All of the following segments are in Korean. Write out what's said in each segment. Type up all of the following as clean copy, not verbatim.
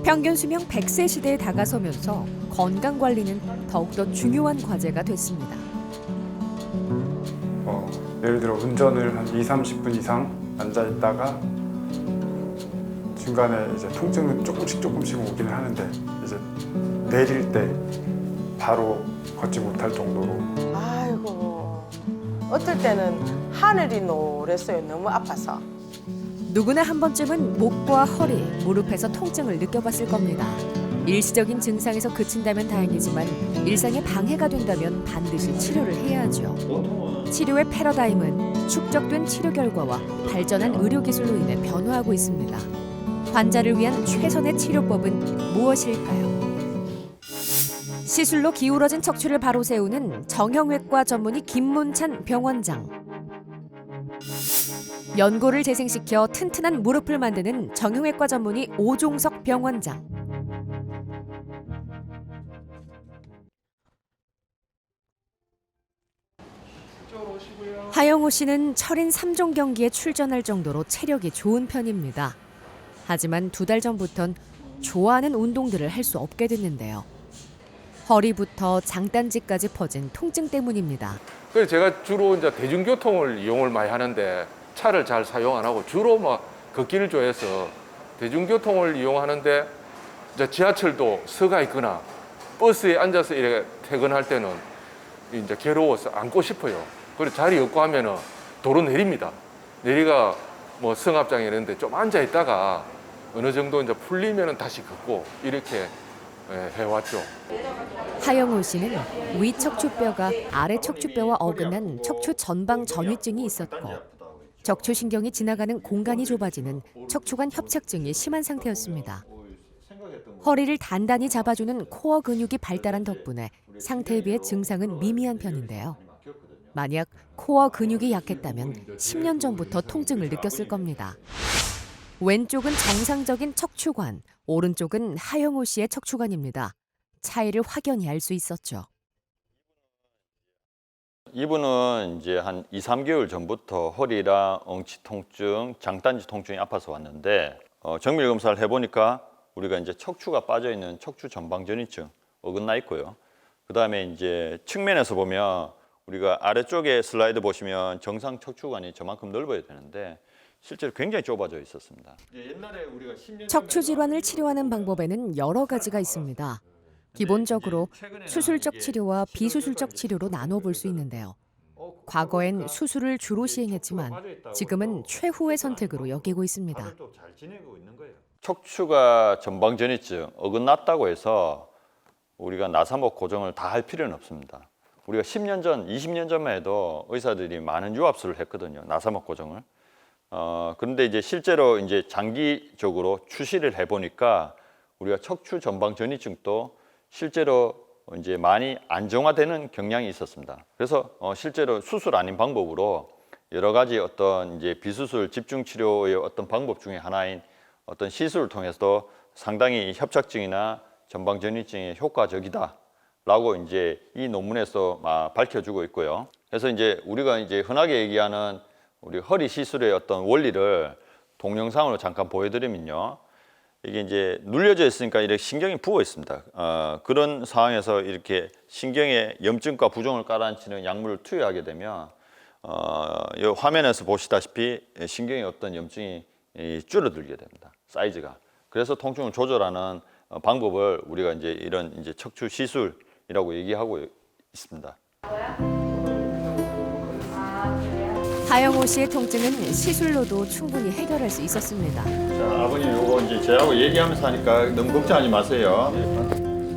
평균 수명 100세 시대에 다가서면서 건강 관리는 더욱더 중요한 과제가 됐습니다. 예를 들어 운전을 한 20-30분 이상 앉아 있다가 중간에 이제 통증은 조금씩 오기는 하는데 이제 내릴 때 바로 걷지 못할 정도로. 아이고, 어떨 때는 하늘이 노랬어요. 너무 아파서. 누구나 한 번쯤은 목과 허리, 무릎에서 통증을 느껴봤을 겁니다. 일시적인 증상에서 그친다면 다행이지만 일상에 방해가 된다면 반드시 치료를 해야 하죠. 치료의 패러다임은 축적된 치료 결과와 발전한 의료 기술로 인해 변화하고 있습니다. 환자를 위한 최선의 치료법은 무엇일까요? 시술로 기울어진 척추를 바로 세우는 정형외과 전문의 김문찬 병원장. 연골을 재생시켜 튼튼한 무릎을 만드는 정형외과 전문의 오종석 병원장. 하영호 씨는 철인 3종 경기에 출전할 정도로 체력이 좋은 편입니다. 하지만 2달 전부턴 좋아하는 운동들을 할 수 없게 됐는데요. 허리부터 장단지까지 퍼진 통증 때문입니다. 그래서 제가 주로 이제 대중교통을 이용을 많이 하는데 차를 잘 사용 안 하고 주로 막 걷기를 좋아해서 대중교통을 이용하는데 이제 지하철도 서가 있거나 버스에 앉아서 이렇게 퇴근할 때는 이제 괴로워서 앉고 싶어요. 그리고 자리 없고 하면은 도로 내립니다. 내리가 뭐 성합장에 이런데 좀 앉아 있다가 어느 정도 이제 풀리면은 다시 걷고 이렇게 해왔죠. 하영호 씨는 위 척추뼈가 아래 척추뼈와 어긋난 척추 전방 전위증이 있었고 적추신경이 지나가는 공간이 좁아지는 척추관 협착증이 심한 상태였습니다. 허리를 단단히 잡아주는 코어 근육이 발달한 덕분에 상태에 비해 증상은 미미한 편인데요. 만약 코어 근육이 약했다면 10년 전부터 통증을 느꼈을 겁니다. 왼쪽은 정상적인 척추관, 오른쪽은 하영호 씨의 척추관입니다. 차이를 확연히 알 수 있었죠. 이분은 이제 한 2-3개월 전부터 허리랑 엉치 통증, 장단지 통증이 아파서 왔는데 정밀 검사를 해보니까 우리가 이제 척추가 빠져 있는 척추 전방 전이증 어긋나 있고요. 그다음에 이제 측면에서 보면 우리가 아래쪽에 슬라이드 보시면 정상 척추관이 저만큼 넓어야 되는데 실제로 굉장히 좁아져 있었습니다. 옛날에 우리가 10년 척추 질환을 치료하는 방법에는 여러 가지가 있습니다. 기본적으로 수술적 치료와 비수술적 치료로 나눠볼 수 있는데요. 과거엔 수술을 주로 시행했지만 지금은 최후의 선택으로 여기고 있습니다. 척추가 전방 전이증 어긋났다고 해서 우리가 나사목 고정을 다 할 필요는 없습니다. 우리가 10년 전, 20년 전만 해도 의사들이 많은 유압수를 했거든요. 나사목 고정을. 그런데 이제 실제로 이제 장기적으로 추시를 해보니까 우리가 척추 전방 전이증도 실제로 이제 많이 안정화되는 경향이 있었습니다. 그래서 실제로 수술 아닌 방법으로 여러 가지 어떤 이제 비수술 집중 치료의 어떤 방법 중에 하나인 어떤 시술을 통해서도 상당히 협착증이나 전방 전이증에 효과적이다라고 이제 이 논문에서 밝혀주고 있고요. 그래서 이제 우리가 이제 흔하게 얘기하는 우리 허리 시술의 어떤 원리를 동영상으로 잠깐 보여드리면요. 이게 이제 눌려져 있으니까 이렇게 신경이 부어 있습니다. 그런 상황에서 이렇게 신경에 염증과 부종을 깔아앉히는 약물을 투여하게 되면 이 화면에서 보시다시피 신경의 어떤 염증이 줄어들게 됩니다. 사이즈가. 그래서 통증을 조절하는 방법을 우리가 이제 이런 이제 척추 시술이라고 얘기하고 있습니다. 하영호 씨의 통증은 시술로도 충분히 해결할 수 있었습니다. 자, 아버님 요거 이제 저하고 얘기하면서 하니까 너무 걱정하지 마세요.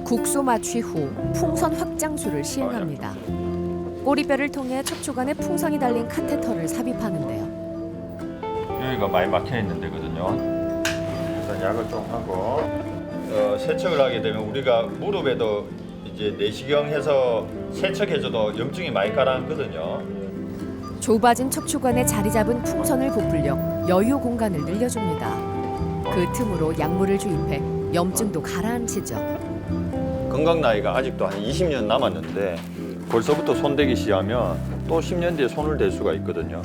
국소 마취 후 풍선 확장술을 시행합니다. 꼬리뼈를 통해 척추관에 풍선이 달린 카테터를 삽입하는데요. 여기가 많이 막혀 있는 데거든요. 일단 약을 좀 하고 세척을 하게 되면 우리가 무릎에도 이제 내시경해서 세척해줘도 염증이 많이 가라앉거든요. 좁아진 척추관에 자리 잡은 풍선을 부풀려 여유 공간을 늘려줍니다. 그 틈으로 약물을 주입해 염증도 가라앉히죠. 건강 나이가 아직도 한 20년 남았는데 벌써부터 손대기 시작하면 또 10년 뒤에 손을 댈 수가 있거든요.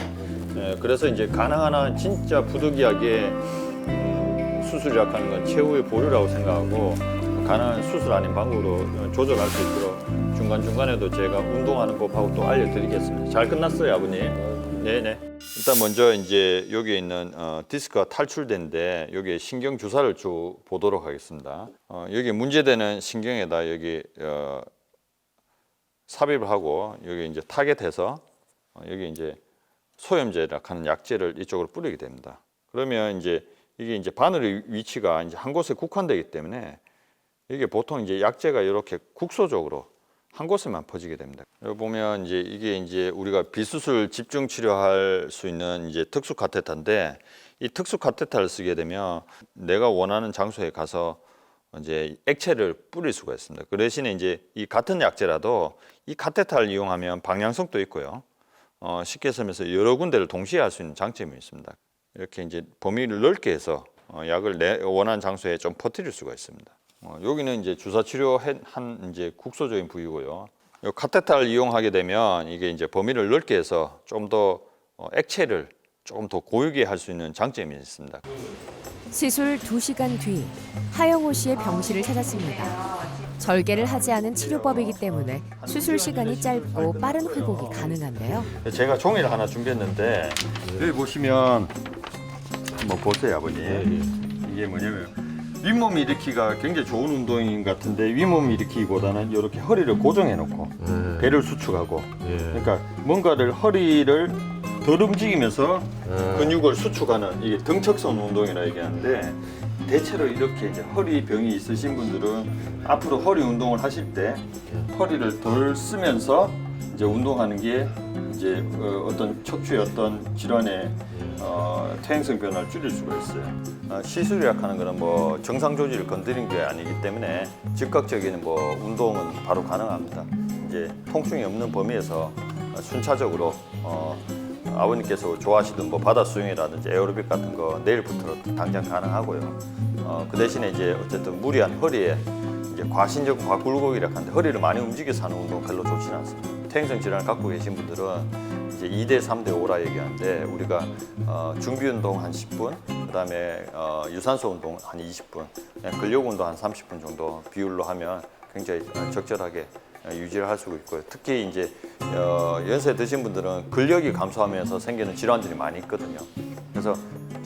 그래서 이제 가능한 한 진짜 부득이하게 수술이라고 하는 건 최후의 보류라고 생각하고 가능한 수술 아닌 방법으로 조절할 수 있도록 중간중간에도 제가 운동하는 법하고 또 알려드리겠습니다. 잘 끝났어요, 아버님. 네네. 일단 먼저 이제 여기에 있는 디스크가 탈출된데 여기에 신경 주사를 보도록 하겠습니다. 여기 문제되는 신경에다 여기 삽입을 하고 여기 이제 타겟해서 여기 이제 소염제라 하는 약제를 이쪽으로 뿌리게 됩니다. 그러면 이제 이게 이제 바늘의 위치가 이제 한 곳에 국한되기 때문에 이게 보통 이제 약제가 이렇게 국소적으로 한 곳에만 퍼지게 됩니다. 여기 보면 이제 이게 이제 우리가 비수술 집중 치료할 수 있는 이제 특수 카테터인데 이 특수 카테터를 쓰게 되면 내가 원하는 장소에 가서 이제 액체를 뿌릴 수가 있습니다. 그 대신에 이제 이 같은 약제라도 이 카테터를 이용하면 방향성도 있고요. 쉽게 설명해서 여러 군데를 동시에 할 수 있는 장점이 있습니다. 이렇게 이제 범위를 넓게 해서 약을 내 원하는 장소에 좀 퍼뜨릴 수가 있습니다. 여기는 이제 주사 치료한 이제 국소적인 부위고요. 이 카테터를 이용하게 되면 이게 이제 범위를 넓게 해서 좀 더 액체를 조금 더 고르게 할 수 있는 장점이 있습니다. 시술 2시간 뒤 하영호 씨의 병실을 찾았습니다. 절개를 하지 않은 치료법이기 때문에 수술 시간이 짧고 빠른 회복이 가능한데요. 제가 종이를 하나 준비했는데 여기 보시면 한번 보세요, 아버님. 이게 뭐냐면 윗몸 일으키기가 굉장히 좋은 운동인 것 같은데 윗몸 일으키기보다는 이렇게 허리를 고정해 놓고 배를 수축하고 그러니까 뭔가를 허리를 덜 움직이면서 근육을 수축하는 이게 등척선 운동이라 얘기하는데 대체로 이렇게 이제 허리 병이 있으신 분들은 앞으로 허리 운동을 하실 때 허리를 덜 쓰면서 이제 운동하는 게 이제 어떤 척추의 어떤 질환의 퇴행성 변화를 줄일 수가 있어요. 시술이라고 하는 거는 뭐 정상 조직을 건드린 게 아니기 때문에 즉각적인 뭐 운동은 바로 가능합니다. 이제 통증이 없는 범위에서 순차적으로 아버님께서 좋아하시던 뭐 바다 수영이라든지 에어로빅 같은 거 내일부터 당장 가능하고요. 그 대신에 이제 어쨌든 무리한 허리에 이제 과신적 과굴곡이라고 하는데 허리를 많이 움직여서 하는 운동 별로 좋지는 않습니다. 퇴행성 질환을 갖고 계신 분들은 이제 2대 3대 5라 얘기하는데 우리가 준비 운동 한 10분, 그다음에 유산소 운동 한 20분, 근력 운동 한 30분 정도 비율로 하면 굉장히 적절하게 유지를 할 수 있고요. 특히 이제 연세 드신 분들은 근력이 감소하면서 생기는 질환들이 많이 있거든요. 그래서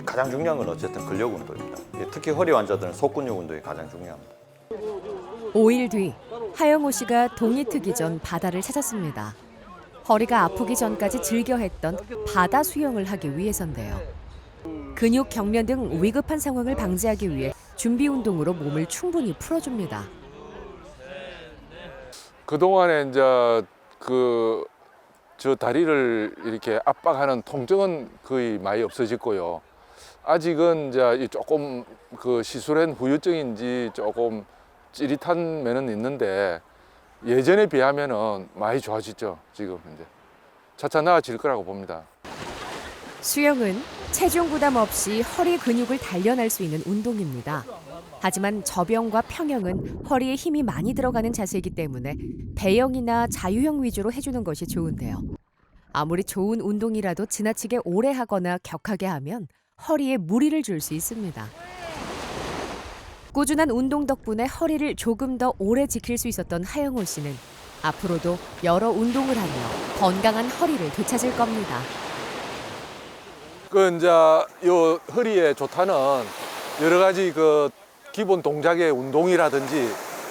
가장 중요한 건 어쨌든 근력 운동입니다. 특히 허리 환자들은 속근육 운동이 가장 중요합니다. 5일 뒤 하영호 씨가 동이 트기 전 바다를 찾았습니다. 허리가 아프기 전까지 즐겨 했던 바다 수영을 하기 위해서인데요. 근육 경련 등 위급한 상황을 방지하기 위해 준비 운동으로 몸을 충분히 풀어줍니다. 그동안에 이제 저 다리를 이렇게 압박하는 통증은 거의 많이 없어졌고요. 아직은 이제 조금 그 시술한 후유증인지 조금 찌릿한 면은 있는데 예전에 비하면은 많이 좋아졌죠. 지금 이제 차차 나아질 거라고 봅니다. 수영은 체중 부담 없이 허리 근육을 단련할 수 있는 운동입니다. 하지만 저병과 평형은 허리에 힘이 많이 들어가는 자세이기 때문에 배영이나 자유형 위주로 해주는 것이 좋은데요. 아무리 좋은 운동이라도 지나치게 오래 하거나 격하게 하면 허리에 무리를 줄 수 있습니다. 꾸준한 운동 덕분에 허리를 조금 더 오래 지킬 수 있었던 하영호 씨는 앞으로도 여러 운동을 하며 건강한 허리를 되찾을 겁니다. 그 이제 요 허리에 좋다는 여러 가지 그 기본 동작의 운동이라든지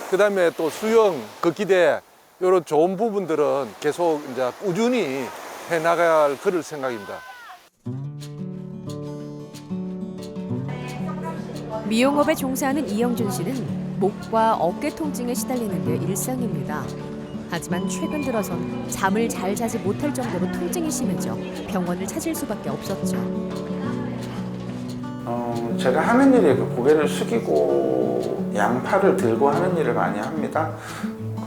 그다음에 또 수영, 걷기대 이런 좋은 부분들은 계속 이제 꾸준히 해 나갈 그럴 생각입니다. 미용업에 종사하는 이영준 씨는 목과 어깨 통증에 시달리는 게 일상입니다. 하지만 최근 들어선 잠을 잘 자지 못할 정도로 통증이 심해져 병원을 찾을 수밖에 없었죠. 제가 하는 일이 그 고개를 숙이고 양팔을 들고 하는 일을 많이 합니다.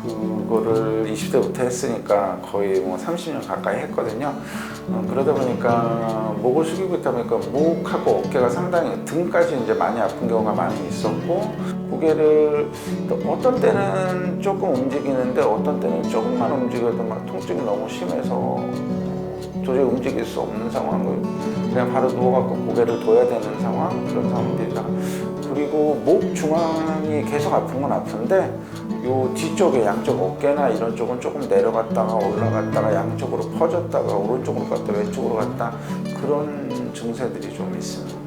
그거를 20대부터 했으니까 거의 뭐 30년 가까이 했거든요. 그러다 보니까 목을 숙이고 있다 보니까 목하고 어깨가 상당히 등까지 이제 많이 아픈 경우가 많이 있었고 고개를 어떤 때는 조금 움직이는데 어떤 때는 조금만 움직여도 막 통증이 너무 심해서 도저히 움직일 수 없는 상황을 그냥 바로 누워갖고 고개를 둬야 되는 상황 그런 상황들이 다 그리고 목 중앙이 계속 아픈 건 아픈데 요 뒤쪽에 양쪽 어깨나 이런 쪽은 조금 내려갔다가 올라갔다가 양쪽으로 퍼졌다가 오른쪽으로 갔다 왼쪽으로 갔다 그런 증세들이 좀 있습니다.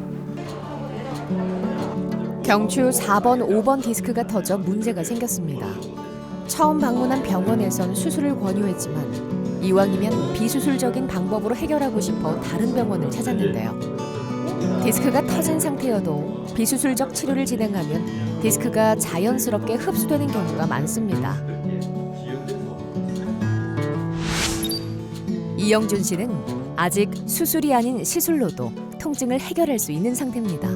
경추 4번, 5번 디스크가 터져 문제가 생겼습니다. 처음 방문한 병원에선 수술을 권유했지만 이왕이면 비수술적인 방법으로 해결하고 싶어 다른 병원을 찾았는데요. 디스크가 터진 상태여도 비수술적 치료를 진행하면 디스크가 자연스럽게 흡수되는 경우가 많습니다. 이영준 씨는 아직 수술이 아닌 시술로도 통증을 해결할 수 있는 상태입니다.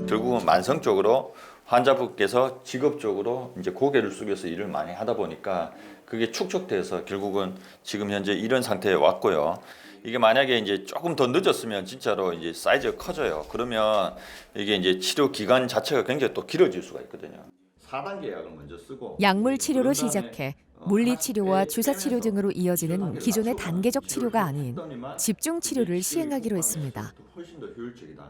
결국은 만성적으로 환자분께서 직업적으로 이제 고개를 숙여서 일을 많이 하다 보니까 그게 축적돼서 결국은 지금 현재 이런 상태에 왔고요. 이게 만약에 이제 조금 더 늦었으면 진짜로 이제 사이즈가 커져요. 그러면 이게 이제 치료 기간 자체가 굉장히 또 길어질 수가 있거든요. 4단계 약을 먼저 쓰고 약물 치료로 시작해 물리 치료와 주사 치료 등으로 이어지는 기존의 단계적 치료가 아닌 집중 치료를 시행하기로 했습니다. 훨씬 더 효율적이다.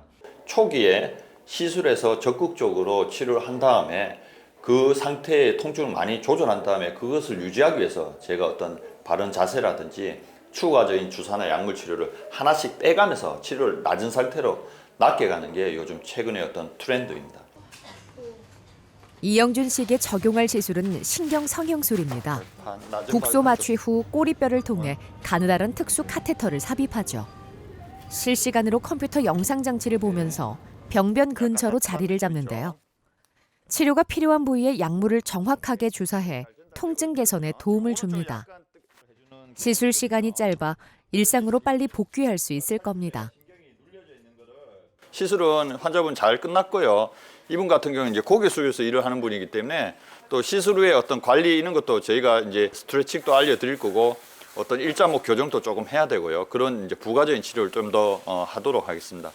초기에 시술해서 적극적으로 치료를 한 다음에 그 상태의 통증을 많이 조절한 다음에 그것을 유지하기 위해서 제가 어떤 바른 자세라든지 추가적인 주사나 약물 치료를 하나씩 빼가면서 치료를 낮은 상태로 낫게 가는 게 요즘 최근의 어떤 트렌드입니다. 이영준 씨에게 적용할 시술은 신경 성형술입니다. 국소 마취 후 꼬리뼈를 통해 가느다란 특수 카테터를 삽입하죠. 실시간으로 컴퓨터 영상 장치를 보면서 병변 근처로 자리를 잡는데요. 치료가 필요한 부위에 약물을 정확하게 주사해 통증 개선에 도움을 줍니다. 시술 시간이 짧아 일상으로 빨리 복귀할 수 있을 겁니다. 시술은 환자분 잘 끝났고요. 이분 같은 경우는 이제 고개 숙여서 일을 하는 분이기 때문에 또 시술 후에 어떤 관리 이런 것도 저희가 이제 스트레칭도 알려드릴 거고 어떤 일자목 교정도 조금 해야 되고요. 그런 이제 부가적인 치료를 좀 더 하도록 하겠습니다.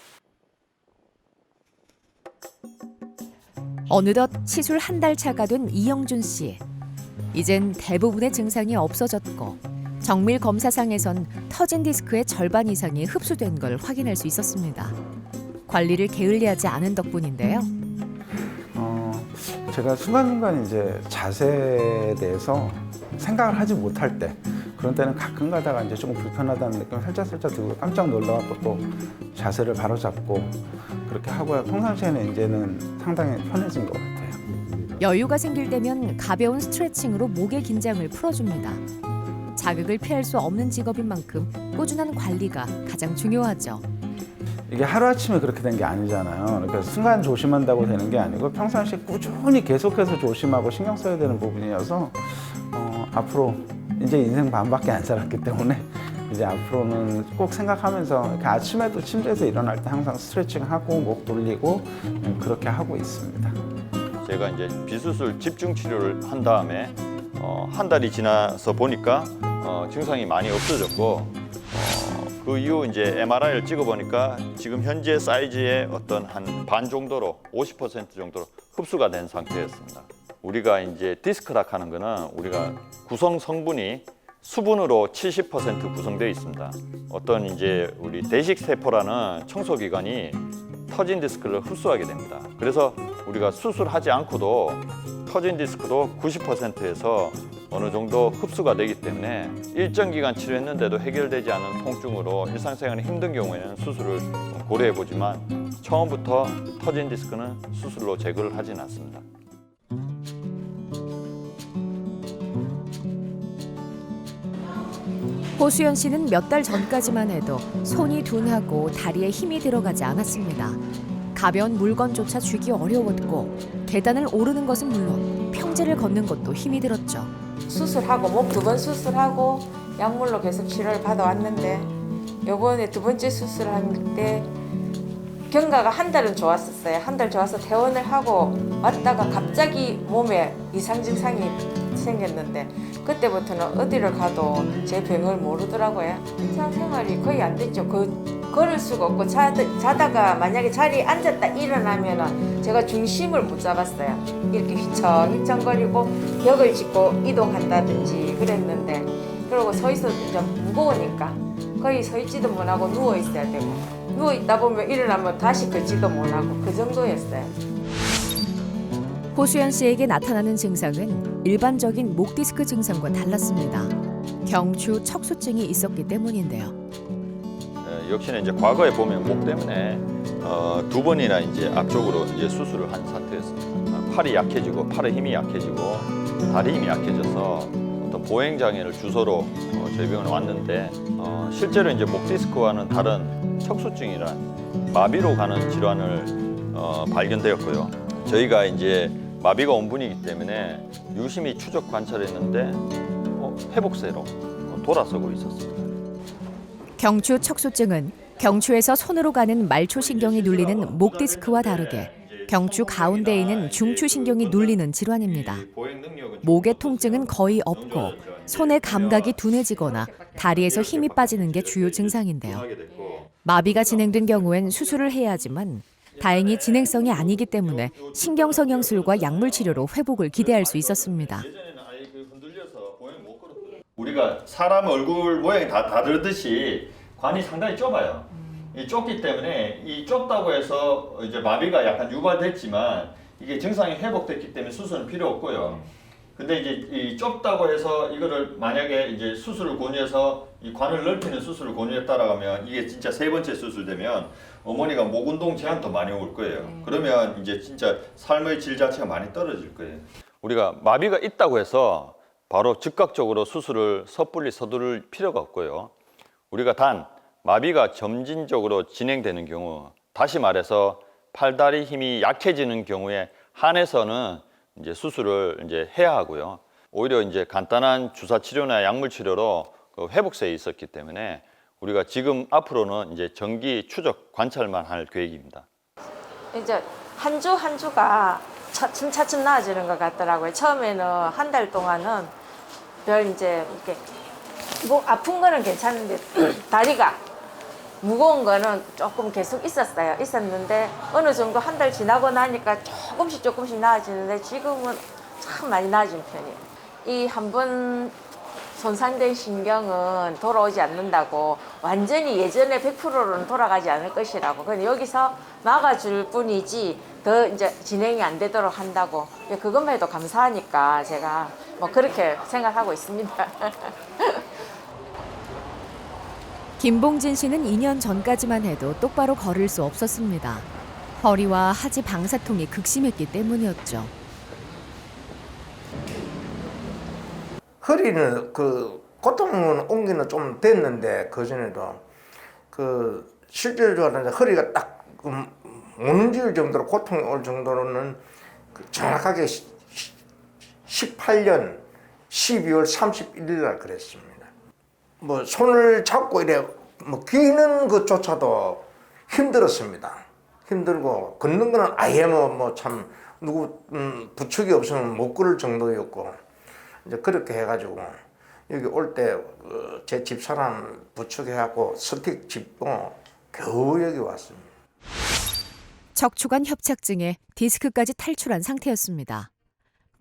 어느덧 시술 한 달 차가 된 이영준 씨. 이젠 대부분의 증상이 없어졌고 정밀 검사상에선 터진 디스크의 절반 이상이 흡수된 걸 확인할 수 있었습니다. 관리를 게을리하지 않은 덕분인데요. 제가 순간순간 이제 자세에 대해서 생각을 하지 못할 때 그런 때는 가끔 가다가 이제 조금 불편하다는 느낌이 살짝 들고 깜짝 놀라갖고 또 자세를 바로 잡고 그렇게 하고요. 평상시에는 이제는 상당히 편해진 것 같아요. 여유가 생길 때면 가벼운 스트레칭으로 목의 긴장을 풀어줍니다. 자극을 피할 수 없는 직업인 만큼 꾸준한 관리가 가장 중요하죠. 이게 하루아침에 그렇게 된 게 아니잖아요. 그러니까 순간 조심한다고 되는 게 아니고 평상시에 꾸준히 계속해서 조심하고 신경 써야 되는 부분이어서 앞으로 이제 인생 반밖에 안 살았기 때문에 이제 앞으로는 꼭 생각하면서 이렇게 아침에도 침대에서 일어날 때 항상 스트레칭하고 목 돌리고 그렇게 하고 있습니다. 제가 이제 비수술 집중 치료를 한 다음에 한 달이 지나서 보니까 증상이 많이 없어졌고 그 이후 이제 MRI를 찍어보니까 지금 현재 사이즈의 어떤 한 반 정도로 50% 정도로 흡수가 된 상태였습니다. 우리가 이제 디스크닥 하는 거는 우리가 구성 성분이 수분으로 70% 구성되어 있습니다. 어떤 이제 우리 대식 세포라는 청소기관이 터진 디스크를 흡수하게 됩니다. 그래서 우리가 수술하지 않고도 터진 디스크도 90%에서 어느 정도 흡수가 되기 때문에 일정 기간 치료했는데도 해결되지 않은 통증으로 일상생활이 힘든 경우에는 수술을 고려해 보지만 처음부터 터진 디스크는 수술로 제거를 하지는 않습니다. 호수연 씨는 몇 달 전까지만 해도 손이 둔하고 다리에 힘이 들어가지 않았습니다. 가벼운 물건조차 쥐기 어려웠고 계단을 오르는 것은 물론 평지를 걷는 것도 힘이 들었죠. 수술하고 목 2번 수술하고 약물로 계속 치료를 받아왔는데 요번에 2번째 수술할 때 경과가 한 달은 좋았었어요. 한 달 좋아서 퇴원을 하고 왔다가 갑자기 몸에 이상 증상이 생겼는데 그때부터는 어디를 가도 제 병을 모르더라고요. 일상생활이 거의 안 됐죠. 걸을 수가 없고 자다가 만약에 자리에 앉았다 일어나면은 제가 중심을 못 잡았어요. 이렇게 휘청휘청거리고 벽을 짚고 이동한다든지 그랬는데 그리고 서 있어도 이제 무거우니까 거의 서 있지도 못하고 누워 있어야 되고 누워 있다 보면 일어나면 다시 걷지도 못하고 그 정도였어요. 호수연 씨에게 나타나는 증상은 일반적인 목 디스크 증상과 달랐습니다. 경추 척수증이 있었기 때문인데요. 역시나 이제 과거에 보면 목 때문에 2번이나 이제 앞쪽으로 이제 수술을 한 상태였습니다. 팔이 약해지고 팔의 힘이 약해지고 다리 힘이 약해져서 어떤 보행 장애를 주소로 저희 병원에 왔는데 실제로 이제 목 디스크와는 다른 척수증이란 마비로 가는 질환을 발견되었고요. 저희가 이제 마비가 원분이기 때문에 유심히 추적 관찰했는데 회복세로 돌아서고 있었습니다. 경추 척수증은 경추에서 손으로 가는 말초신경이 눌리는 목 디스크와 다르게 경추 가운데에 있는 중추신경이 눌리는 질환입니다. 목의 통증은 거의 없고 손의 감각이 둔해지거나 다리에서 힘이 빠지는 게 주요 증상인데요. 마비가 진행된 경우엔 수술을 해야 하지만 다행히 진행성이 아니기 때문에 신경성형술과 약물 치료로 회복을 기대할 수 있었습니다. 우리가 사람 얼굴 모양이 다 다르듯이 관이 상당히 좁아요. 이 좁기 때문에 이 좁다고 해서 이제 마비가 약간 유발됐지만 이게 증상이 회복됐기 때문에 수술은 필요 없고요. 근데 이제 이 좁다고 해서 이거를 만약에 이제 수술을 권유해서 이 관을 넓히는 수술을 권유했다라고 하면 이게 진짜 3번째 수술되면 어머니가 목 운동 제한도 많이 올 거예요. 그러면 이제 진짜 삶의 질 자체가 많이 떨어질 거예요. 우리가 마비가 있다고 해서 바로 즉각적으로 수술을 섣불리 서두를 필요가 없고요. 우리가 단 마비가 점진적으로 진행되는 경우, 다시 말해서 팔다리 힘이 약해지는 경우에 한해서는 이제 수술을 이제 해야 하고요. 오히려 이제 간단한 주사 치료나 약물 치료로 그 회복세에 있었기 때문에 우리가 지금 앞으로는 이제 정기 추적 관찰만 할 계획입니다. 이제 한 주 한 주가 차츰 나아지는 것 같더라고요. 처음에는 한 달 동안은 별 이제 이렇게 뭐 아픈 거는 괜찮은데 다리가 무거운 거는 조금 계속 있었는데 어느 정도 한 달 지나고 나니까 조금씩 나아지는데 지금은 참 많이 나아진 편이에요. 이 한 번 손상된 신경은 돌아오지 않는다고, 완전히 예전에 100%로는 돌아가지 않을 것이라고. 그냥 여기서 막아줄 뿐이지 더 이제 진행이 안 되도록 한다고. 그것만 해도 감사하니까 제가 뭐 그렇게 생각하고 있습니다. 김봉진 씨는 2년 전까지만 해도 똑바로 걸을 수 없었습니다. 허리와 하지 방사통이 극심했기 때문이었죠. 허리는 그 고통은 옮기는 좀 됐는데 그 전에도 그 실질적으로 허리가 딱 못 움직일 정도로 고통이 올 정도로는 정확하게 18년 12월 31일 날 그랬습니다. 뭐 손을 잡고 이래 뭐 기는 것조차도 힘들었습니다. 힘들고 걷는 거는 아예 뭐 참 누구 부축이 없으면 못 걸을 정도였고, 이제 그렇게 해가지고 여기 올 때 제 집사람 부축해갖고 스틱 짚고 겨우 여기 왔습니다. 척추관 협착증에 디스크까지 탈출한 상태였습니다.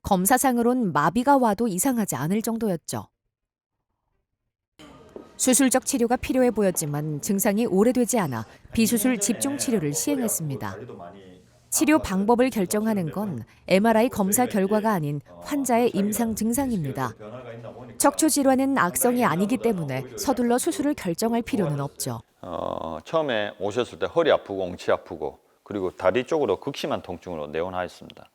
검사상으론 마비가 와도 이상하지 않을 정도였죠. 수술적 치료가 필요해 보였지만 증상이 오래되지 않아 비수술 집중 치료를 시행했습니다. 치료 방법을 결정하는 건 MRI 검사 결과가 아닌 환자의 임상 증상입니다. 척추 질환은 악성이 아니기 때문에 서둘러 수술을 결정할 필요는 없죠. 처음에 오셨을 때 허리 아프고 엉치 아프고 그리고 다리 쪽으로 극심한 통증으로 내원하였습니다.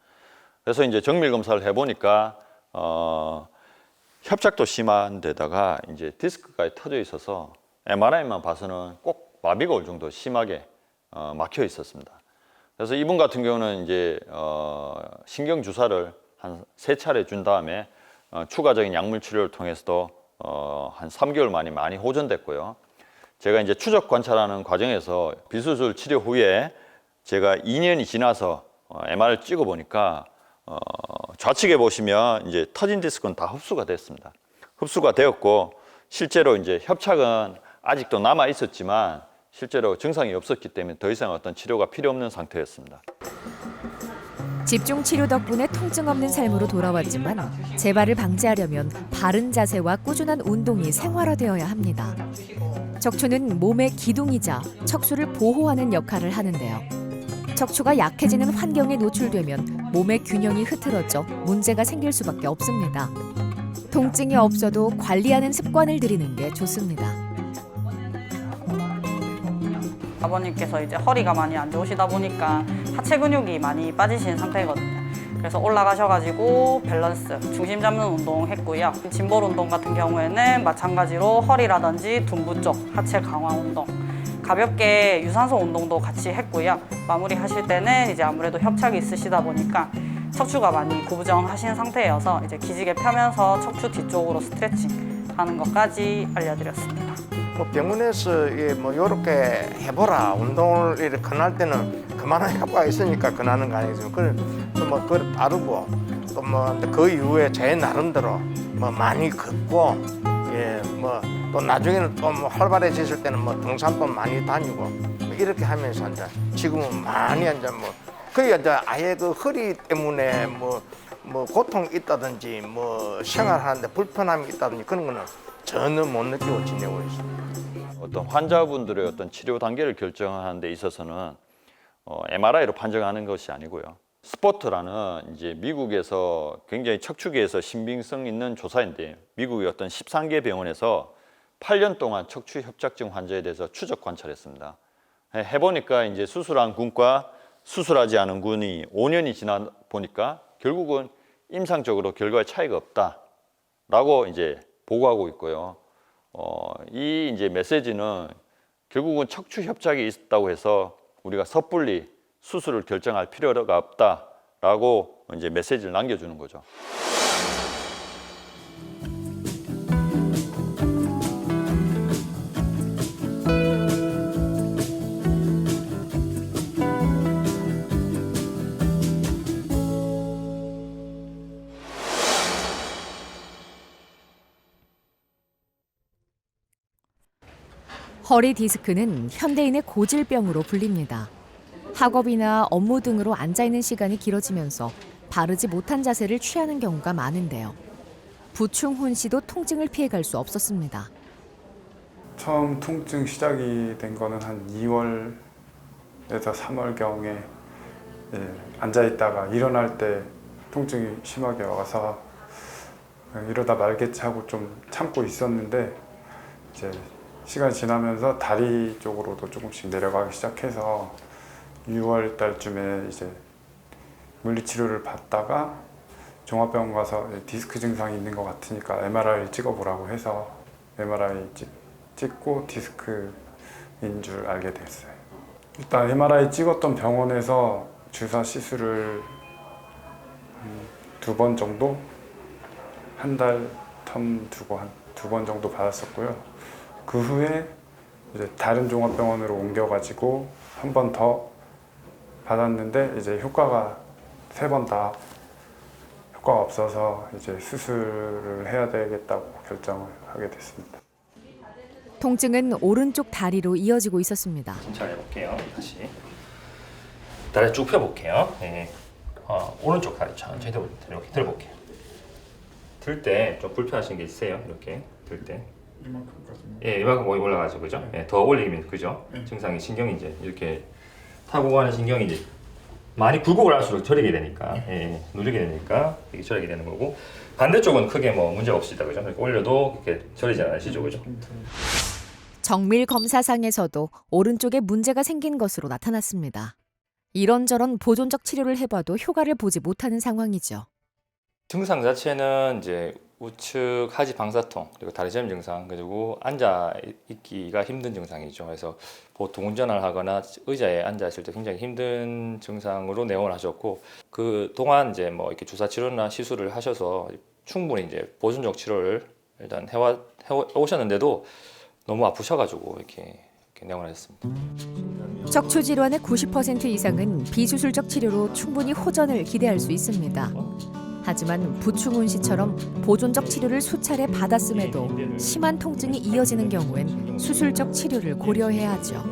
그래서 이제 정밀 검사를 해보니까 협착도 심한 데다가 이제 디스크까지 터져 있어서 MRI만 봐서는 꼭 마비가 올 정도 심하게 막혀 있었습니다. 그래서 이분 같은 경우는 이제 신경 주사를 한 3차례 준 다음에 추가적인 약물 치료를 통해서도 한 3개월 만에 많이 호전됐고요. 제가 이제 추적 관찰하는 과정에서 비수술 치료 후에 제가 2년이 지나서 MR을 찍어 보니까 좌측에 보시면 이제 터진 디스크는 다 흡수가 됐습니다. 흡수가 되었고 실제로 이제 협착은 아직도 남아 있었지만 실제로 증상이 없었기 때문에 더 이상 어떤 치료가 필요 없는 상태였습니다. 집중 치료 덕분에 통증 없는 삶으로 돌아왔지만 재발을 방지하려면 바른 자세와 꾸준한 운동이 생활화되어야 합니다. 척추는 몸의 기둥이자 척수를 보호하는 역할을 하는데요. 척추가 약해지는 환경에 노출되면 몸의 균형이 흐트러져 문제가 생길 수밖에 없습니다. 통증이 없어도 관리하는 습관을 들이는 게 좋습니다. 아버님께서 이제 허리가 많이 안 좋으시다 보니까 하체 근육이 많이 빠지신 상태거든요. 그래서 올라가셔가지고 밸런스, 중심 잡는 운동 했고요. 짐볼 운동 같은 경우에는 마찬가지로 허리라든지 둔부 쪽 하체 강화 운동, 가볍게 유산소 운동도 같이 했고요. 마무리 하실 때는 이제 아무래도 협착이 있으시다 보니까 척추가 많이 구부정하신 상태여서 이제 기지개 펴면서 척추 뒤쪽으로 스트레칭 하는 것까지 알려드렸습니다. 뭐 병원에서 뭐 요렇게 해보라 운동을 이렇게 권할 때는 그만한 효과가 있으니까 권하는 거 아니겠습니까? 뭐 그걸 따르고 또 뭐 그 이후에 제 나름대로 뭐 많이 걷고 뭐 또 나중에는 또 뭐 활발해지실 때는 뭐 등산도 많이 다니고 뭐 이렇게 하면서 이제 지금은 많이 이제 뭐 거의 이제 아예 그 허리 때문에 뭐 고통이 있다든지 뭐 생활하는데 불편함이 있다든지 그런 거는 전혀 못 느끼고 지내고 있습니다. 어떤 환자분들의 어떤 치료 단계를 결정하는 데 있어서는 MRI로 판정하는 것이 아니고요. 스포트라는 이제 미국에서 굉장히 척추계에서 신빙성 있는 조사인데 미국의 어떤 13개 병원에서 8년 동안 척추 협착증 환자에 대해서 추적 관찰했습니다. 해보니까 이제 수술한 군과 수술하지 않은 군이 5년이 지나 보니까 결국은 임상적으로 결과에 차이가 없다라고 이제 보고하고 있고요. 이 이제 메시지는 결국은 척추 협착이 있다고 해서 우리가 섣불리 수술을 결정할 필요가 없다라고 이제 메시지를 남겨주는 거죠. 허리 디스크는 현대인의 고질병으로 불립니다. 학업이나 업무 등으로 앉아있는 시간이 길어지면서 바르지 못한 자세를 취하는 경우가 많은데요. 부충훈 씨도 통증을 피해갈 수 없었습니다. 처음 통증 시작이 된 거는 한 2월에서 3월경에 앉아있다가 일어날 때 통증이 심하게 와서 이러다 말겠지 하고 좀 참고 있었는데 이제 시간이 지나면서 다리 쪽으로도 조금씩 내려가기 시작해서 6월 달쯤에 이제 물리치료를 받다가 종합병원 가서 디스크 증상이 있는 것 같으니까 MRI 찍어보라고 해서 MRI 찍고 디스크인 줄 알게 됐어요. 일단 MRI 찍었던 병원에서 주사 시술을 2번 정도 한 달 텀 두고 한 2번 정도 받았었고요. 그 후에 이제 다른 종합병원으로 옮겨가지고 한 번 더 받았는데 이제 효과가 3번 다 효과가 없어서 이제 수술을 해야 되겠다고 결정을 하게 됐습니다. 통증은 오른쪽 다리로 이어지고 있었습니다. 잘 해볼게요. 다시 다리 쭉 펴볼게요. 네. 오른쪽 다리 천천히 이렇게 들어볼게요. 들 때 좀 불편하신 게 있으세요? 이렇게 들 때. 이만큼까지는? 예, 이만큼 올라가죠, 그죠? 예, 더 올리면 그죠? 증상이 신경이 이제 이렇게 타고 가는 신경이 이제 많이 굴곡을 할수록 저리게 되니까, 누르게 되니까 이게 저리게 되는 거고, 반대쪽은 크게 뭐 문제가 없습니다, 그죠? 이렇게 올려도 이렇게 저리지 않으시죠, 그죠? 정밀 검사상에서도 오른쪽에 문제가 생긴 것으로 나타났습니다. 이런저런 보존적 치료를 해봐도 효과를 보지 못하는 상황이죠. 증상 자체는 이제 우측 하지 방사통, 그리고 다리 저림 증상, 그리고 앉아 있기가 힘든 증상이죠. 그래서 보통 운전을 하거나 의자에 앉아 있을 때 굉장히 힘든 증상으로 내원을 하셨고, 그 동안 이제 뭐 이렇게 주사 치료나 시술을 하셔서 충분히 이제 보존적 치료를 일단 해 오셨는데도 너무 아프셔가지고 이렇게 내원을 했습니다. 척추 질환의 90% 이상은 비수술적 치료로 충분히 호전을 기대할 수 있습니다. 하지만 부충훈 씨처럼 보존적 치료를 수차례 받았음에도 심한 통증이 이어지는 경우엔 수술적 치료를 고려해야 하죠.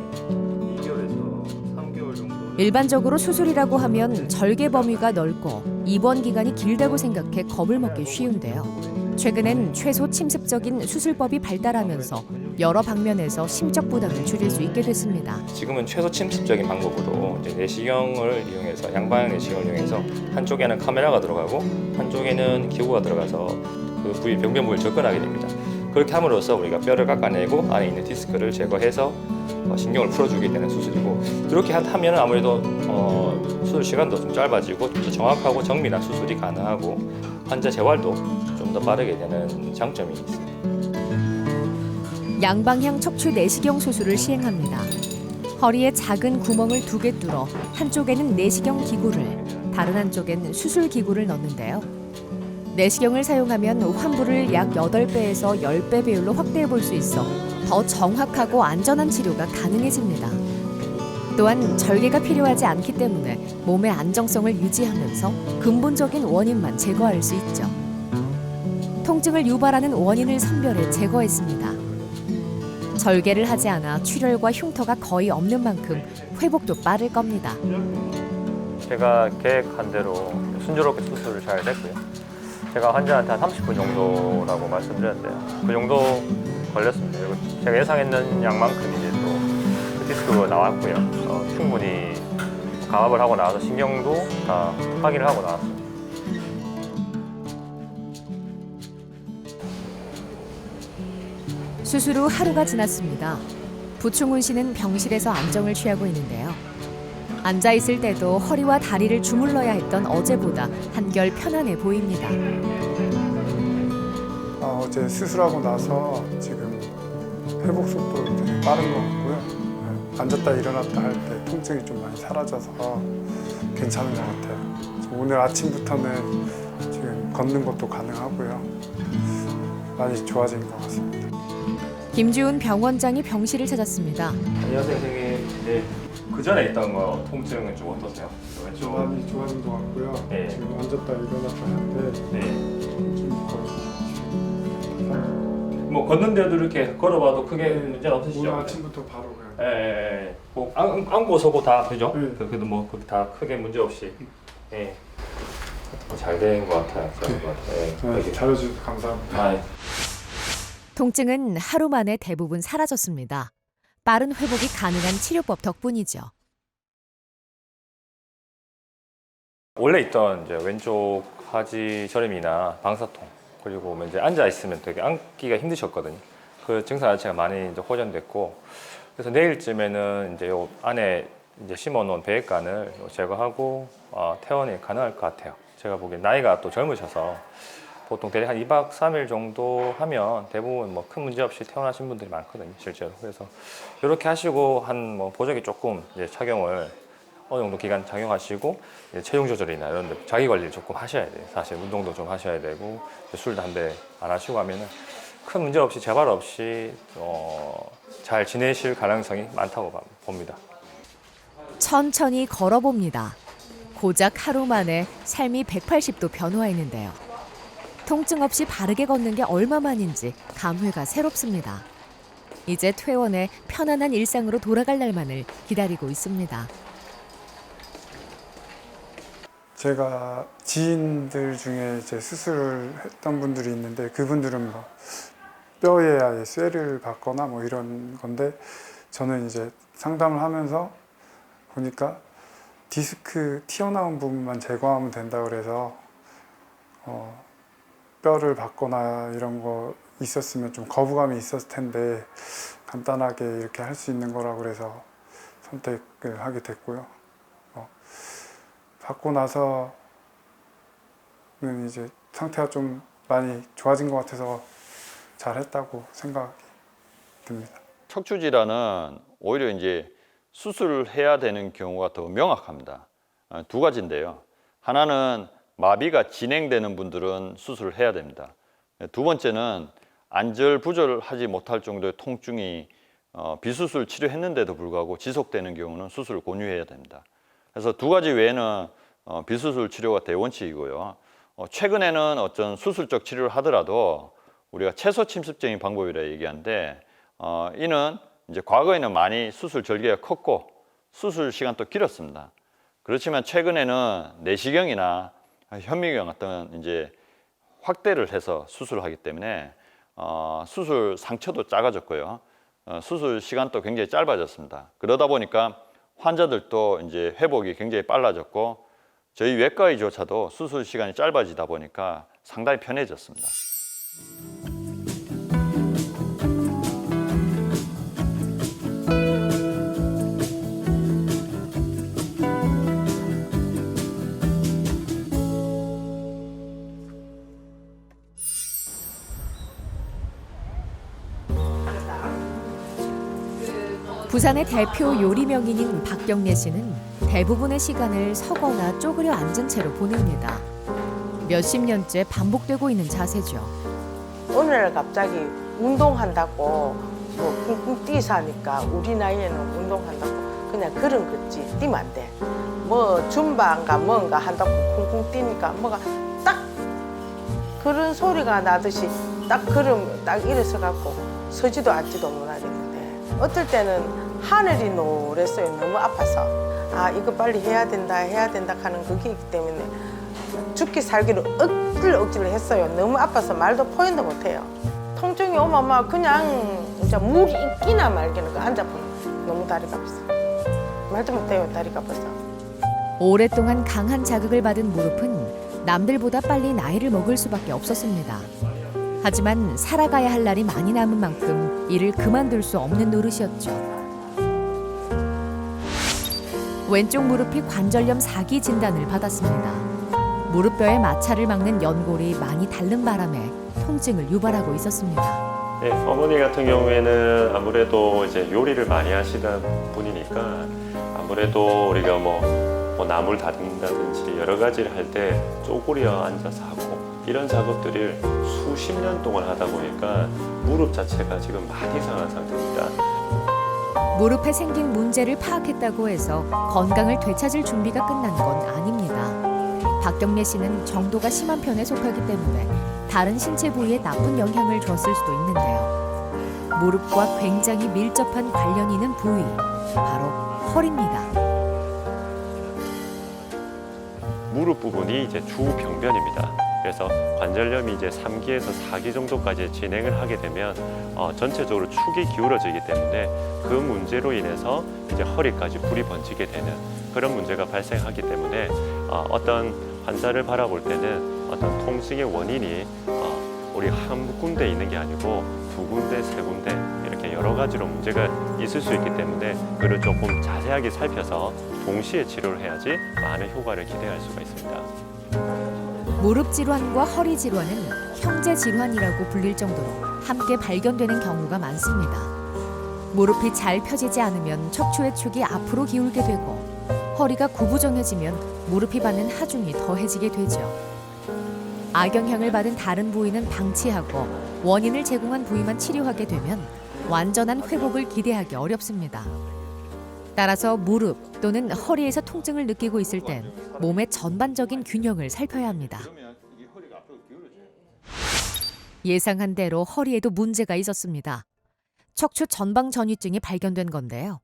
2개월에서 3개월 정도 일반적으로 수술이라고 하면 절개 범위가 넓고 입원 기간이 길다고 생각해 겁을 먹기 쉬운데요. 최근엔 최소 침습적인 수술법이 발달하면서 여러 방면에서 심적 부담을 줄일 수 있게 됐습니다. 지금은 최소 침습적인 방법으로 이제 내시경을 이용해서 양방향 내시경을 이용해서 한쪽에는 카메라가 들어가고 한쪽에는 기구가 들어가서 그 부위 병변 부위를 접근하게 됩니다. 그렇게 함으로써 우리가 뼈를 깎아내고 안에 있는 디스크를 제거해서 신경을 풀어주게 되는 수술이고, 이렇게 하면 아무래도 수술 시간도 좀 짧아지고 좀 더 정확하고 정밀한 수술이 가능하고 환자 재활도 좀 더 빠르게 되는 장점이 있습니다. 양방향 척추 내시경 수술을 시행합니다. 허리에 작은 구멍을 2개 뚫어 한쪽에는 내시경 기구를, 다른 한쪽엔 수술 기구를 넣는데요. 내시경을 사용하면 환부를 약 8배에서 10배 비율로 확대해 볼 수 있어 더 정확하고 안전한 치료가 가능해집니다. 또한 절개가 필요하지 않기 때문에 몸의 안정성을 유지하면서 근본적인 원인만 제거할 수 있죠. 통증을 유발하는 원인을 선별해 제거했습니다. 절개를 하지 않아 출혈과 흉터가 거의 없는 만큼 회복도 빠를 겁니다. 제가 계획한 대로 순조롭게 수술을 잘 됐고요. 제가 환자한테 한 30분 정도라고 말씀드렸는데요. 그 정도 걸렸습니다. 그리고 제가 예상했는 양만큼 이제 또 그 디스크가 나왔고요. 충분히 감압을 하고 나와서 신경도 다 확인을 하고 나왔습니다. 수술 후 하루가 지났습니다. 부충훈 씨는 병실에서 안정을 취하고 있는데요. 앉아 있을 때도 허리와 다리를 주물러야 했던 어제보다 한결 편안해 보입니다. 어제 수술하고 나서 지금 회복 속도 되게 빠른 것 같고요. 앉았다 일어났다 할 때 통증이 좀 많이 사라져서 괜찮은 것 같아요. 오늘 아침부터는 지금 걷는 것도 가능하고요. 많이 좋아진 것 같습니다. 김주훈 병원장이 병실을 찾았습니다. 안녕하세요, 선생님. 네. 그 전에 있던 거 통증은 좀 어떠세요? 왼쪽. 많이 좋아진 것 같고요. 네. 지금 앉았다 일어났다 할 때 네. 통증이 거의 뭐 걷는데도 이렇게 걸어봐도 크게 문제는 없으시죠? 오늘 아침부터 바로 그냥 예. 뭐 안고 서고 다 되죠? 네. 그래도 뭐 다 크게 문제 없이. 예. 잘 된 것 같아요. 네, 잘해주셔서 감사합니다. 아, 예. 통증은 하루 만에 대부분 사라졌습니다. 빠른 회복이 가능한 치료법 덕분이죠. 원래 있던 이제 왼쪽 하지 저림이나 방사통, 그리고 이제 앉아 있으면 되게 앉기가 힘드셨거든요. 그 증상 자체가 많이 이제 호전됐고, 그래서 내일쯤에는 이제 요 안에 이제 심어놓은 배액관을 제거하고 퇴원이 가능할 것 같아요. 제가 보기엔 나이가 또 젊으셔서 보통 대략 한 2박 3일 정도 하면 대부분 뭐 큰 문제 없이 퇴원하신 분들이 많거든요, 실제로. 그래서 이렇게 하시고 한 뭐 보조기 조금 이제 착용을 어느 정도 기간 착용하시고 이제 체중 조절이나 이런 데 자기 관리를 조금 하셔야 돼요. 사실 운동도 좀 하셔야 되고 술 담배 안 하시고 하면은 큰 문제 없이 재발 없이 잘 지내실 가능성이 많다고 봅니다. 천천히 걸어봅니다. 고작 하루 만에 삶이 180도 변화했는데요. 통증 없이 바르게 걷는 게 얼마만인지 감회가 새롭습니다. 이제 퇴원해 편안한 일상으로 돌아갈 날만을 기다리고 있습니다. 제가 지인들 중에 이제 수술을 했던 분들이 있는데 그분들은 뭐 뼈에 아예 쇠를 받거나 뭐 이런 건데, 저는 이제 상담을 하면서 보니까 디스크 튀어나온 부분만 제거하면 된다 그래서 뼈를 받거나 이런 거 있었으면 좀 거부감이 있었을 텐데 간단하게 이렇게 할 수 있는 거라 그래서 선택을 하게 됐고요. 받고 나서는 이제 상태가 좀 많이 좋아진 것 같아서 잘했다고 생각이 듭니다. 척추 질환은 오히려 이제 수술을 해야 되는 경우가 더 명확합니다. 두 가지인데요. 하나는 마비가 진행되는 분들은 수술을 해야 됩니다. 두 번째는 안절부절하지 못할 정도의 통증이 비수술 치료했는데도 불구하고 지속되는 경우는 수술을 권유해야 됩니다. 그래서 두 가지 외에는 비수술 치료가 대원칙이고요. 최근에는 어떤 수술적 치료를 하더라도 우리가 최소 침습적인 방법이라 얘기하는데, 이는 이제 과거에는 많이 수술 절개가 컸고 수술 시간도 길었습니다. 그렇지만 최근에는 내시경이나 현미경 같은 이제 확대를 해서 수술을 하기 때문에 수술 상처도 작아졌고요. 수술 시간도 굉장히 짧아졌습니다. 그러다 보니까 환자들도 이제 회복이 굉장히 빨라졌고 저희 외과의조차도 수술 시간이 짧아지다 보니까 상당히 편해졌습니다. 부산의 대표 요리 명인인 박경래 씨는 대부분의 시간을 서거나 쪼그려 앉은 채로 보냅니다. 몇십 년째 반복되고 있는 자세죠. 오늘 갑자기 운동한다고 뭐 쿵쿵 뛰사니까 우리 나이에는 운동한다고 그냥 그런 거지 뛰면 안 돼. 뭐 줌바인가 뭔가 한다고 쿵쿵 뛰니까 뭐가 딱 그런 소리가 나듯이 딱 그럼 딱 일어서 갖고 서지도 앉지도 못하겠는데 어떨 때는 하늘이 노랬어요. 너무 아파서 아 이거 빨리 해야 된다 하는 그게 있기 때문에 죽기 살기를 억지를 했어요. 너무 아파서 말도 표현도 못해요. 통증이 오면 막 그냥 진짜 물이 있기나 말기나 앉아보면 너무 다리가 아파서 말도 못해요. 다리가 아파서. 오랫동안 강한 자극을 받은 무릎은 남들보다 빨리 나이를 먹을 수밖에 없었습니다. 하지만 살아가야 할 날이 많이 남은 만큼 이를 그만둘 수 없는 노릇이었죠. 왼쪽 무릎이 관절염 4기 진단을 받았습니다. 무릎뼈의 마찰을 막는 연골이 많이 닳는 바람에 통증을 유발하고 있었습니다. 네, 어머니 같은 경우에는 아무래도 이제 요리를 많이 하시던 분이니까 아무래도 우리가 뭐 나물 다듬는다든지 여러 가지를 할 때 쪼그려 앉아서 하고 이런 작업들을 수십 년 동안 하다 보니까 무릎 자체가 지금 많이 상한 상태입니다. 무릎에 생긴 문제를 파악했다고 해서 건강을 되찾을 준비가 끝난 건 아닙니다. 박경래 씨는 정도가 심한 편에 속하기 때문에 다른 신체 부위에 나쁜 영향을 줬을 수도 있는데요. 무릎과 굉장히 밀접한 관련이 있는 부위, 바로 허리입니다. 무릎 부분이 이제 주병변입니다. 그래서 관절염이 이제 3기에서 4기 정도까지 진행을 하게 되면 전체적으로 축이 기울어지기 때문에 그 문제로 인해서 이제 허리까지 불이 번지게 되는 그런 문제가 발생하기 때문에 어떤 환자를 바라볼 때는 어떤 통증의 원인이 우리 한 군데 있는 게 아니고 두 군데, 세 군데 이렇게 여러 가지로 문제가 있을 수 있기 때문에 그를 조금 자세하게 살펴서 동시에 치료를 해야지 많은 효과를 기대할 수가 있습니다. 무릎 질환과 허리 질환은 형제 질환이라고 불릴 정도로 함께 발견되는 경우가 많습니다. 무릎이 잘 펴지지 않으면 척추의 축이 앞으로 기울게 되고 허리가 구부정해지면 무릎이 받는 하중이 더해지게 되죠. 악영향을 받은 다른 부위는 방치하고 원인을 제공한 부위만 치료하게 되면 완전한 회복을 기대하기 어렵습니다. 따라서 무릎 또는 허리에서 통증을 느끼고 있을 땐 몸의 전반적인 균형을 살펴야 합니다. 예상한 대로 허리에도 문제가 있었습니다. 척추 전방 전이증이 발견된 건데요.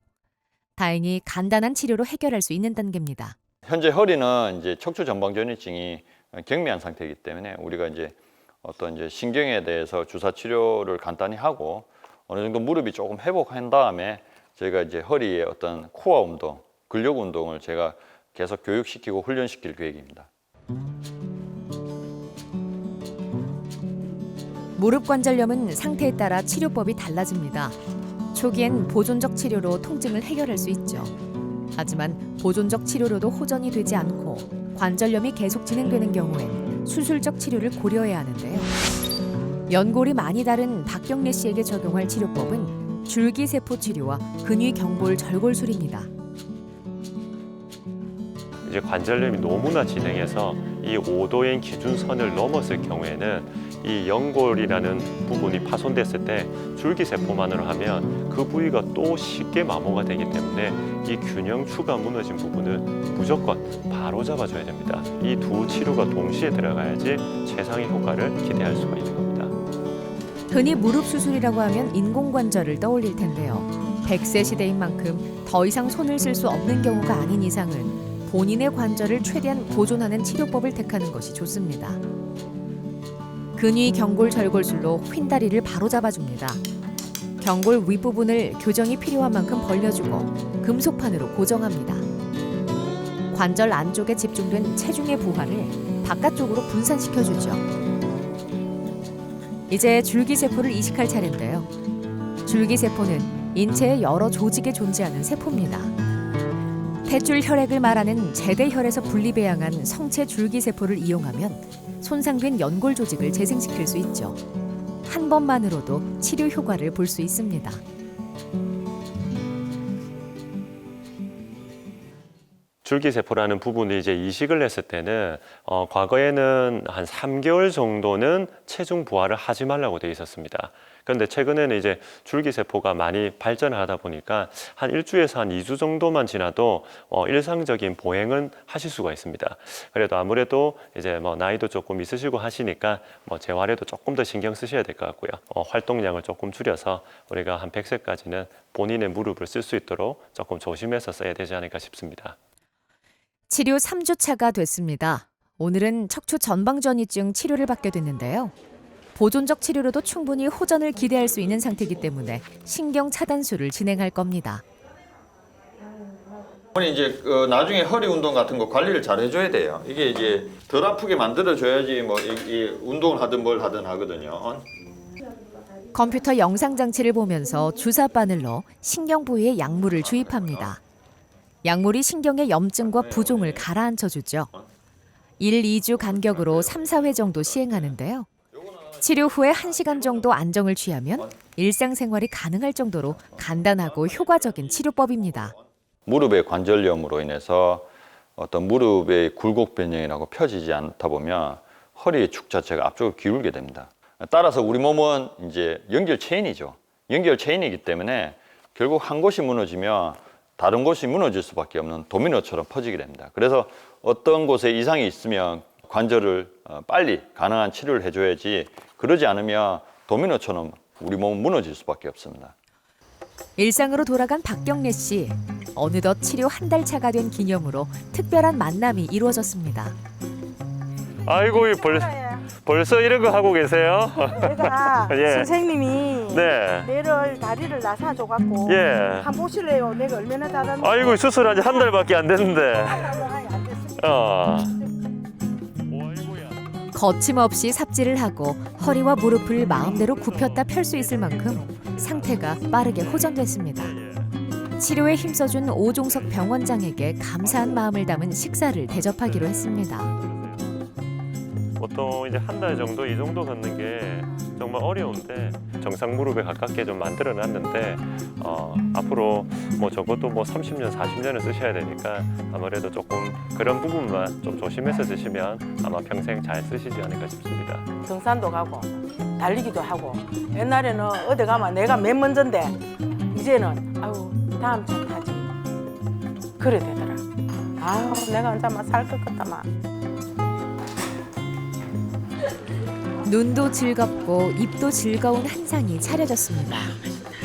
다행히 간단한 치료로 해결할 수 있는 단계입니다. 현재 허리는 이제 척추 전방 전이증이 경미한 상태이기 때문에 우리가 이제 어떤 이제 신경에 대해서 주사 치료를 간단히 하고 어느 정도 무릎이 조금 회복한 다음에 저희가 이제 허리의 어떤 코어 운동, 근력 운동을 제가 계속 교육시키고 훈련시킬 계획입니다. 무릎 관절염은 상태에 따라 치료법이 달라집니다. 초기엔 보존적 치료로 통증을 해결할 수 있죠. 하지만 보존적 치료로도 호전이 되지 않고 관절염이 계속 진행되는 경우엔 수술적 치료를 고려해야 하는데요. 연골이 많이 다른 박경래 씨에게 적용할 치료법은 줄기세포 치료와 근위경골 절골술입니다. 이제 관절염이 너무나 진행해서 이 5도인 기준선을 넘었을 경우에는 이 연골이라는 부분이 파손됐을 때 줄기세포만으로 하면 그 부위가 또 쉽게 마모가 되기 때문에 이 균형추가 무너진 부분을 무조건 바로 잡아줘야 됩니다. 이 두 치료가 동시에 들어가야지 최상의 효과를 기대할 수가 있는 겁니다. 흔히 무릎 수술이라고 하면 인공관절을 떠올릴 텐데요. 100세 시대인 만큼 더 이상 손을 쓸 수 없는 경우가 아닌 이상은 본인의 관절을 최대한 보존하는 치료법을 택하는 것이 좋습니다. 근위 경골 절골술로 휜다리를 바로 잡아줍니다. 경골 윗부분을 교정이 필요한 만큼 벌려주고 금속판으로 고정합니다. 관절 안쪽에 집중된 체중의 부하를 바깥쪽으로 분산시켜주죠. 이제 줄기세포를 이식할 차례인데요. 줄기세포는 인체의 여러 조직에 존재하는 세포입니다. 탯줄 혈액을 말하는 제대혈에서 분리배양한 성체 줄기세포를 이용하면 손상된 연골 조직을 재생시킬 수 있죠. 한 번만으로도 치료 효과를 볼 수 있습니다. 줄기세포라는 부분을 이제 이식을 했을 때는 과거에는 한 3개월 정도는 체중 부하를 하지 말라고 되어 있었습니다. 그런데 최근에는 이제 줄기세포가 많이 발전을 하다 보니까 한 1주에서 한 2주 정도만 지나도 일상적인 보행은 하실 수가 있습니다. 그래도 아무래도 이제 뭐 나이도 조금 있으시고 하시니까 뭐 재활에도 조금 더 신경 쓰셔야 될 것 같고요. 활동량을 조금 줄여서 우리가 한 100세까지는 본인의 무릎을 쓸 수 있도록 조금 조심해서 써야 되지 않을까 싶습니다. 치료 3주차가 됐습니다. 오늘은 척추 전방전이증 치료를 받게 됐는데요. 보존적 치료로도 충분히 호전을 기대할 수 있는 상태이기 때문에 신경 차단술을 진행할 겁니다. 이제 나중에 허리 운동 같은 거 관리를 잘 해줘야 돼요. 이게 이제 덜 아프게 만들어줘야지 뭐 이 운동을 하든 뭘 하든 하거든요. 컴퓨터 영상 장치를 보면서 주사 바늘로 신경 부위에 약물을 주입합니다. 약물이 신경의 염증과 부종을 가라앉혀주죠. 1, 2주 간격으로 3, 4회 정도 시행하는데요. 치료 후에 1시간 정도 안정을 취하면 일상생활이 가능할 정도로 간단하고 효과적인 치료법입니다. 무릎의 관절염으로 인해서 어떤 무릎의 굴곡 변형이라고 펴지지 않다 보면 허리의 축 자체가 앞쪽으로 기울게 됩니다. 따라서 우리 몸은 이제 연결 체인이죠. 연결 체인이기 때문에 결국 한 곳이 무너지면 다른 곳이 무너질 수밖에 없는 도미노처럼 퍼지게 됩니다. 그래서 어떤 곳에 이상이 있으면 관절을 빨리 가능한 치료를 해줘야지, 그러지 않으면 도미노처럼 우리 몸은 무너질 수밖에 없습니다. 일상으로 돌아간 박경래 씨. 어느덧 치료 한 달 차가 된 기념으로 특별한 만남이 이루어졌습니다. 아이고 벌써 이런 거 하고 계세요? 내가 예. 선생님이 네. 내를 다리를 나사줘갖고 예. 한번 보실래요? 내가 얼마나 잘하는지. 아이고 수술한 지 한 달밖에 안 됐는데. 안 됐습니다. 거침없이 삽질을 하고 허리와 무릎을 마음대로 굽혔다 펼 수 있을 만큼 상태가 빠르게 호전됐습니다. 치료에 힘써준 오종석 병원장에게 감사한 마음을 담은 식사를 대접하기로 했습니다. 보통 이제 한 달 정도 이 정도 걷는 게 정말 어려운데 정상 무릎에 가깝게 좀 만들어 놨는데 앞으로 뭐 적어도 뭐 30년, 40년을 쓰셔야 되니까 아무래도 조금 그런 부분만 좀 조심해서 쓰시면 아마 평생 잘 쓰시지 않을까 싶습니다. 등산도 가고 달리기도 하고 옛날에는 어디 가면 내가 맨 먼저인데 이제는 아유 다음 차 타지 그래 되더라. 아유 내가 혼자만 살 것 같다만. 눈도 즐겁고 입도 즐거운 한상이 차려졌습니다.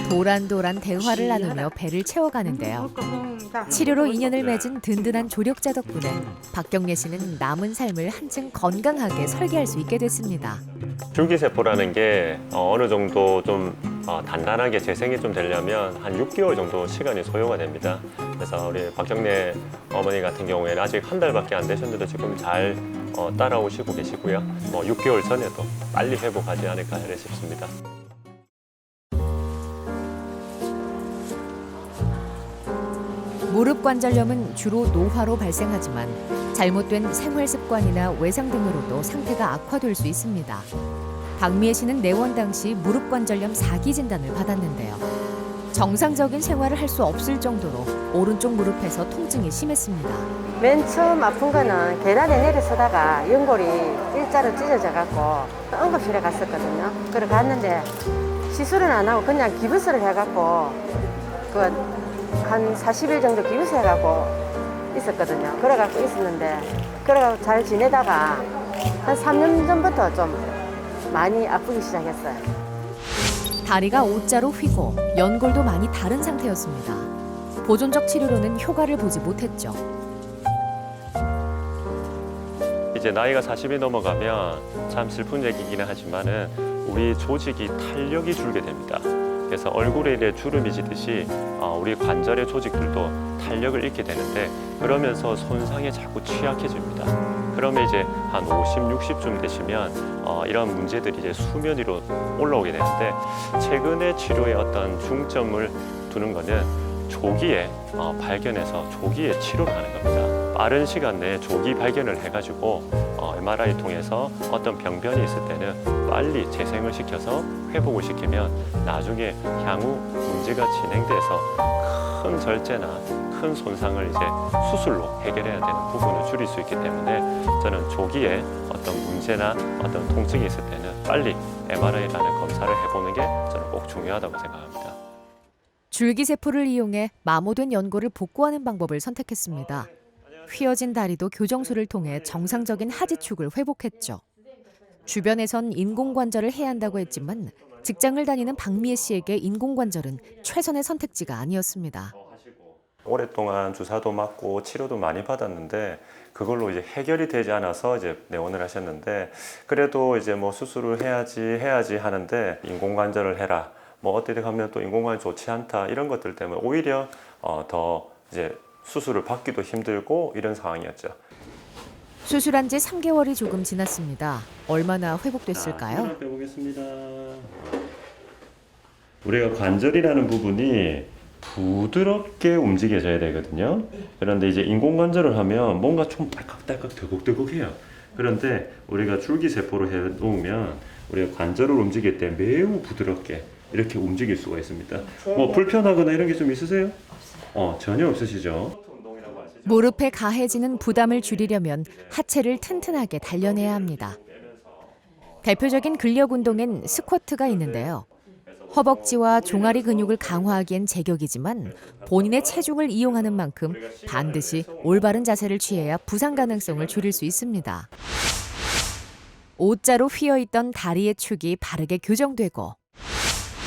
도란도란 대화를 나누며 배를 채워가는데요. 치료로 인연을 맺은 든든한 조력자 덕분에 박경래 씨는 남은 삶을 한층 건강하게 설계할 수 있게 됐습니다. 줄기세포라는 게 어느 정도 좀 단단하게 재생이 좀 되려면 한 6개월 정도 시간이 소요가 됩니다. 그래서 우리 박경래 어머니 같은 경우에는 아직 한 달밖에 안 되셨는데도 지금 잘 따라오시고 계시고요. 뭐 6개월 전에도 빨리 회복하지 않을까 싶습니다. 무릎 관절염은 주로 노화로 발생하지만 잘못된 생활 습관이나 외상 등으로도 상태가 악화될 수 있습니다. 박미애 씨는 내원 당시 무릎 관절염 4기 진단을 받았는데요. 정상적인 생활을 할 수 없을 정도로 오른쪽 무릎에서 통증이 심했습니다. 맨 처음 아픈 거는 계단에 내려서다가 연골이 일자로 찢어져 갖고 응급실에 갔었거든요. 그래 갔는데 시술은 안 하고 그냥 기부스를 해갖고 한 40일 정도 기부스 해갖고 있었거든요. 그래갖고 있었는데 그래갖고 잘 지내다가 한 3년 전부터 좀 많이 아프기 시작했어요. 다리가 O자로 휘고 연골도 많이 다른 상태였습니다. 보존적 치료로는 효과를 보지 못했죠. 이제 나이가 40이 넘어가면 참 슬픈 얘기이기는 하지만은 우리 조직이 탄력이 줄게 됩니다. 그래서 얼굴에 이래 주름이 지듯이 우리 관절의 조직들도 탄력을 잃게 되는데 그러면서 손상에 자꾸 취약해집니다. 그러면 이제 한 50, 60쯤 되시면 이런 문제들이 이제 수면 위로 올라오게 되는데 최근의 치료에 어떤 중점을 두는 거는 조기에 발견해서 조기에 치료를 하는 겁니다. 빠른 시간 내에 조기 발견을 해가지고 MRI 통해서 어떤 병변이 있을 때는 빨리 재생을 시켜서 회복을 시키면 나중에 향후 문제가 진행돼서 큰 절제나 큰 손상을 이제 수술로 해결해야 되는 부분을 줄일 수 있기 때문에 저는 조기에 어떤 문제나 어떤 통증이 있을 때는 빨리 MRI라는 검사를 해보는 게 저는 꼭 중요하다고 생각합니다. 줄기세포를 이용해 마모된 연골을 복구하는 방법을 선택했습니다. 휘어진 다리도 교정술을 통해 정상적인 하지축을 회복했죠. 주변에선 인공관절을 해야 한다고 했지만 직장을 다니는 박미애 씨에게 인공관절은 최선의 선택지가 아니었습니다. 오랫동안 주사도 맞고 치료도 많이 받았는데 그걸로 이제 해결이 되지 않아서 이제 내원을 하셨는데 그래도 이제 뭐 수술을 해야지 하는데 인공관절을 해라. 뭐 어떻게 하면 또 인공관절 좋지 않다 이런 것들 때문에 오히려 더 이제 수술을 받기도 힘들고 이런 상황이었죠. 수술한 지 3개월이 조금 지났습니다. 얼마나 회복됐을까요? 빼보겠습니다. 우리가 관절이라는 부분이 부드럽게 움직여져야 되거든요. 그런데 이제 인공관절을 하면 뭔가 좀 딸깍딸깍 더걱더걱해요. 그런데 우리가 줄기세포로 해놓으면 우리가 관절을 움직일 때 매우 부드럽게 이렇게 움직일 수가 있습니다. 뭐 불편하거나 이런 게 좀 있으세요? 전혀 없으시죠? 무릎에 가해지는 부담을 줄이려면 하체를 튼튼하게 단련해야 합니다. 대표적인 근력 운동엔 스쿼트가 있는데요. 허벅지와 종아리 근육을 강화하기엔 제격이지만 본인의 체중을 이용하는 만큼 반드시 올바른 자세를 취해야 부상 가능성을 줄일 수 있습니다. O자로 휘어있던 다리의 축이 바르게 교정되고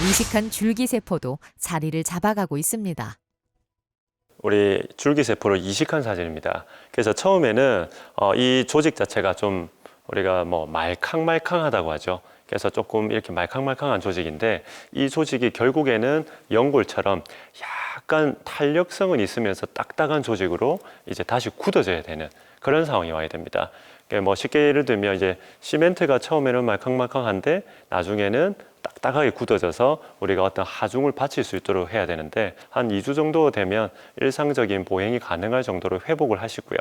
이식한 줄기세포도 자리를 잡아가고 있습니다. 우리 줄기세포를 이식한 사진입니다. 그래서 처음에는 이 조직 자체가 좀 우리가 뭐 말캉말캉하다고 하죠. 그래서 조금 이렇게 말캉말캉한 조직인데 이 조직이 결국에는 연골처럼 약간 탄력성은 있으면서 딱딱한 조직으로 이제 다시 굳어져야 되는 그런 상황이 와야 됩니다. 뭐 쉽게 예를 들면 이제 시멘트가 처음에는 말캉말캉한데 나중에는 딱딱하게 굳어져서 우리가 어떤 하중을 받칠 수 있도록 해야 되는데 한 2주 정도 되면 일상적인 보행이 가능할 정도로 회복을 하시고요.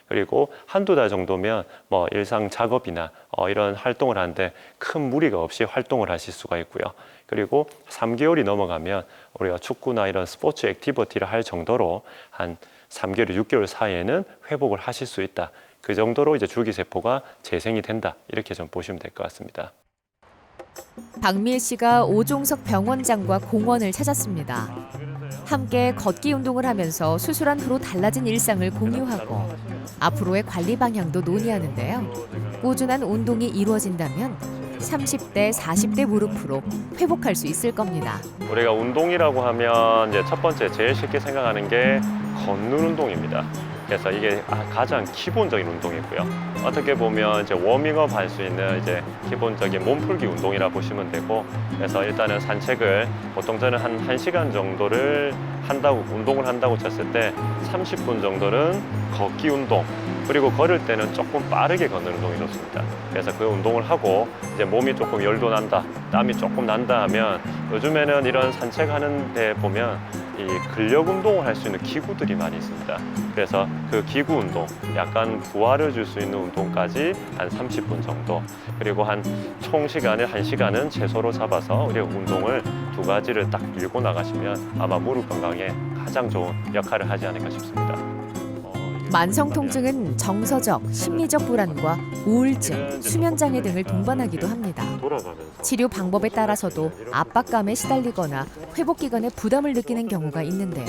그리고 한두 달 정도면 뭐 일상 작업이나 이런 활동을 하는데 큰 무리가 없이 활동을 하실 수가 있고요. 그리고 3개월이 넘어가면 우리가 축구나 이런 스포츠 액티비티를 할 정도로 한 3개월, 6개월 사이에는 회복을 하실 수 있다. 그 정도로 이제 줄기세포가 재생이 된다. 이렇게 좀 보시면 될 것 같습니다. 박미애 씨가 오종석 병원장과 공원을 찾았습니다. 함께 걷기 운동을 하면서 수술한 후로 달라진 일상을 공유하고 앞으로의 관리 방향도 논의하는데요. 꾸준한 운동이 이루어진다면 30대, 40대 무릎으로 회복할 수 있을 겁니다. 우리가 운동이라고 하면 이제 첫 번째 제일 쉽게 생각하는 게 걷는 운동입니다. 그래서 이게 가장 기본적인 운동이고요. 어떻게 보면 이제 워밍업 할 수 있는 이제 기본적인 몸풀기 운동이라 보시면 되고, 그래서 일단은 산책을 보통 저는 한 1시간 정도를 운동을 한다고 쳤을 때 30분 정도는 걷기 운동, 그리고 걸을 때는 조금 빠르게 걷는 운동이 좋습니다. 그래서 그 운동을 하고 이제 몸이 조금 열도 난다, 땀이 조금 난다 하면 요즘에는 이런 산책하는 데 보면 이 근력 운동을 할 수 있는 기구들이 많이 있습니다. 그래서 그 기구 운동, 약간 부하를 줄 수 있는 운동까지 한 30분 정도, 그리고 한 총 시간을 1시간은 최소로 잡아서 우리가 운동을 2가지를 딱 밀고 나가시면 아마 무릎 건강에 가장 좋은 역할을 하지 않을까 싶습니다. 만성 통증은 정서적, 심리적 불안과 우울증, 수면장애 등을 동반하기도 합니다. 치료 방법에 따라서도 압박감에 시달리거나 회복 기간에 부담을 느끼는 경우가 있는데요.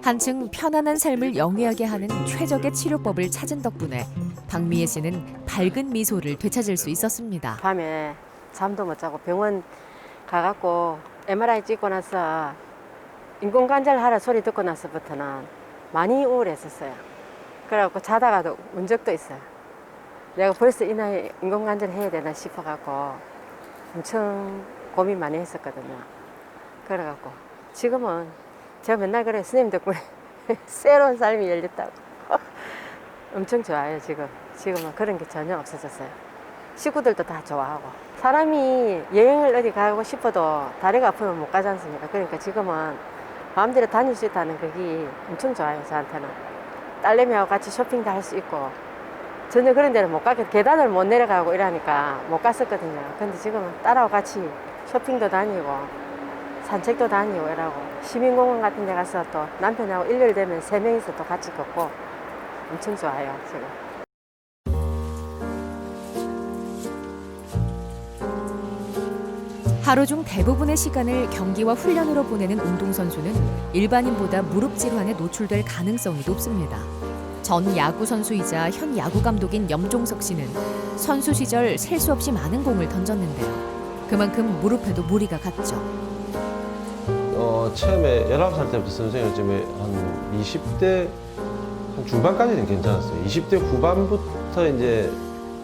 한층 편안한 삶을 영위하게 하는 최적의 치료법을 찾은 덕분에 박미애 씨는 밝은 미소를 되찾을 수 있었습니다. 밤에 잠도 못 자고 병원 가갖고 MRI 찍고 나서 인공관절 하라 소리 듣고 나서부터는 많이 우울했었어요. 그래갖고 자다가도 운 적도 있어요. 내가 벌써 이 나이에 인공관절 해야 되나 싶어갖고 엄청 고민 많이 했었거든요. 그래갖고 지금은 제가 맨날 그래요. 스님 덕분에 새로운 삶이 열렸다고. 엄청 좋아요, 지금. 지금은 그런 게 전혀 없어졌어요. 식구들도 다 좋아하고. 사람이 여행을 어디 가고 싶어도 다리가 아프면 못 가지 않습니까? 그러니까 지금은 마음대로 다닐 수 있다는 그게 엄청 좋아요, 저한테는. 딸내미하고 같이 쇼핑도 할 수 있고. 전혀 그런 데는 못 가게, 계단을 못 내려가고 이러니까 못 갔었거든요. 근데 지금은 딸하고 같이 쇼핑도 다니고 산책도 다니고 이러고 시민공원 같은 데 가서 또 남편하고 일요일 되면 3명이서 또 같이 걷고 엄청 좋아요, 지금. 하루 중 대부분의 시간을 경기와 훈련으로 보내는 운동선수는 일반인보다 무릎 질환에 노출될 가능성이 높습니다. 전 야구 선수이자 현 야구 감독인 염종석 씨는 선수 시절 셀 수 없이 많은 공을 던졌는데요. 그만큼 무릎에도 무리가 갔죠. 처음에 19살 때부터 선생님이었지만 한 20대 한 중반까지는 괜찮았어요. 20대 후반부터 이제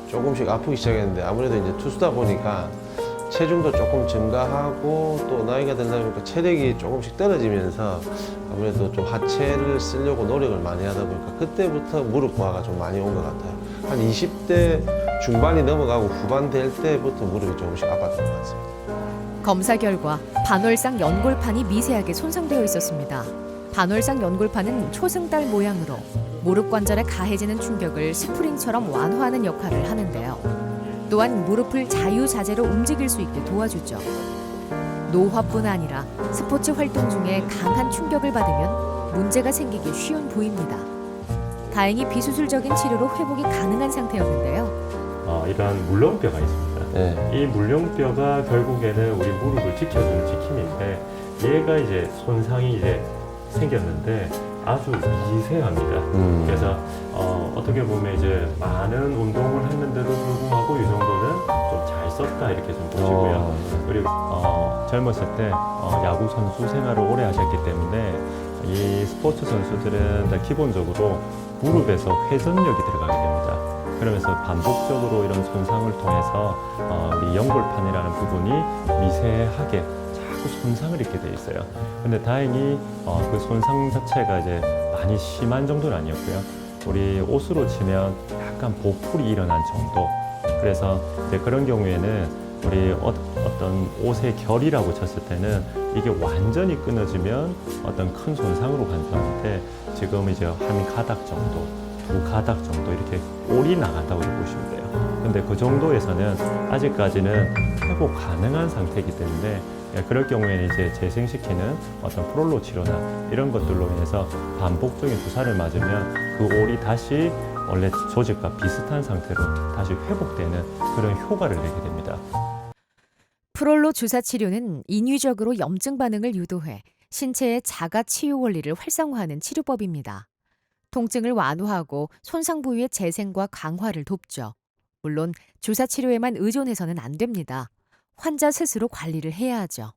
조금씩 아프기 시작했는데 아무래도 이제 투수다 보니까 체중도 조금 증가하고 또 나이가 들다 보니까 체력이 조금씩 떨어지면서 아무래도 좀 하체를 쓰려고 노력을 많이 하다 보니까 그때부터 무릎 부하가 좀 많이 온 것 같아요. 한 20대 중반이 넘어가고 후반 될 때부터 무릎이 조금씩 아팠던 것 같습니다. 검사 결과 반월상 연골판이 미세하게 손상되어 있었습니다. 반월상 연골판은 초승달 모양으로 무릎 관절에 가해지는 충격을 스프링처럼 완화하는 역할을 하는데요. 또한 무릎을 자유자재로 움직일 수 있게 도와주죠. 노화뿐 아니라 스포츠 활동 중에 강한 충격을 받으면 문제가 생기기 쉬운 부위입니다. 다행히 비수술적인 치료로 회복이 가능한 상태였는데요. 이러한 물렁뼈가 있습니다. 네. 이 물렁뼈가 결국에는 우리 무릎을 지켜주는 지킴인데 얘가 이제 손상이 이제 생겼는데 아주 미세합니다. 그래서 어떻게 보면 이제 많은 운동을 했는데도 불구하고 이 정도는 좀 잘 썼다 이렇게 좀 보시고요. 그리고 젊었을 때 야구 선수 생활을 오래 하셨기 때문에 이 스포츠 선수들은 다 기본적으로 무릎에서 회전력이 들어가게 됩니다. 그러면서 반복적으로 이런 손상을 통해서 우리 연골판이라는 부분이 미세하게 자꾸 손상을 입게 돼 있어요. 근데 다행히 그 손상 자체가 이제 많이 심한 정도는 아니었고요. 우리 옷으로 치면 약간 보풀이 일어난 정도. 그래서 이제 그런 경우에는 우리 어떤 옷의 결이라고 쳤을 때는 이게 완전히 끊어지면 어떤 큰 손상으로 간주하는데 지금 이제 한 가닥 정도, 두 가닥 정도 이렇게 올이 나간다고 보시면 돼요. 근데 그 정도에서는 아직까지는 회복 가능한 상태이기 때문에 그럴 경우에는 이제 재생시키는 어떤 프롤로 치료나 이런 것들로 인해서 반복적인 주사를 맞으면 그 올이 다시 원래 조직과 비슷한 상태로 다시 회복되는 그런 효과를 내게 됩니다. 프롤로 주사 치료는 인위적으로 염증 반응을 유도해 신체의 자가 치유 원리를 활성화하는 치료법입니다. 통증을 완화하고 손상 부위의 재생과 강화를 돕죠. 물론 주사 치료에만 의존해서는 안 됩니다. 환자 스스로 관리를 해야 하죠.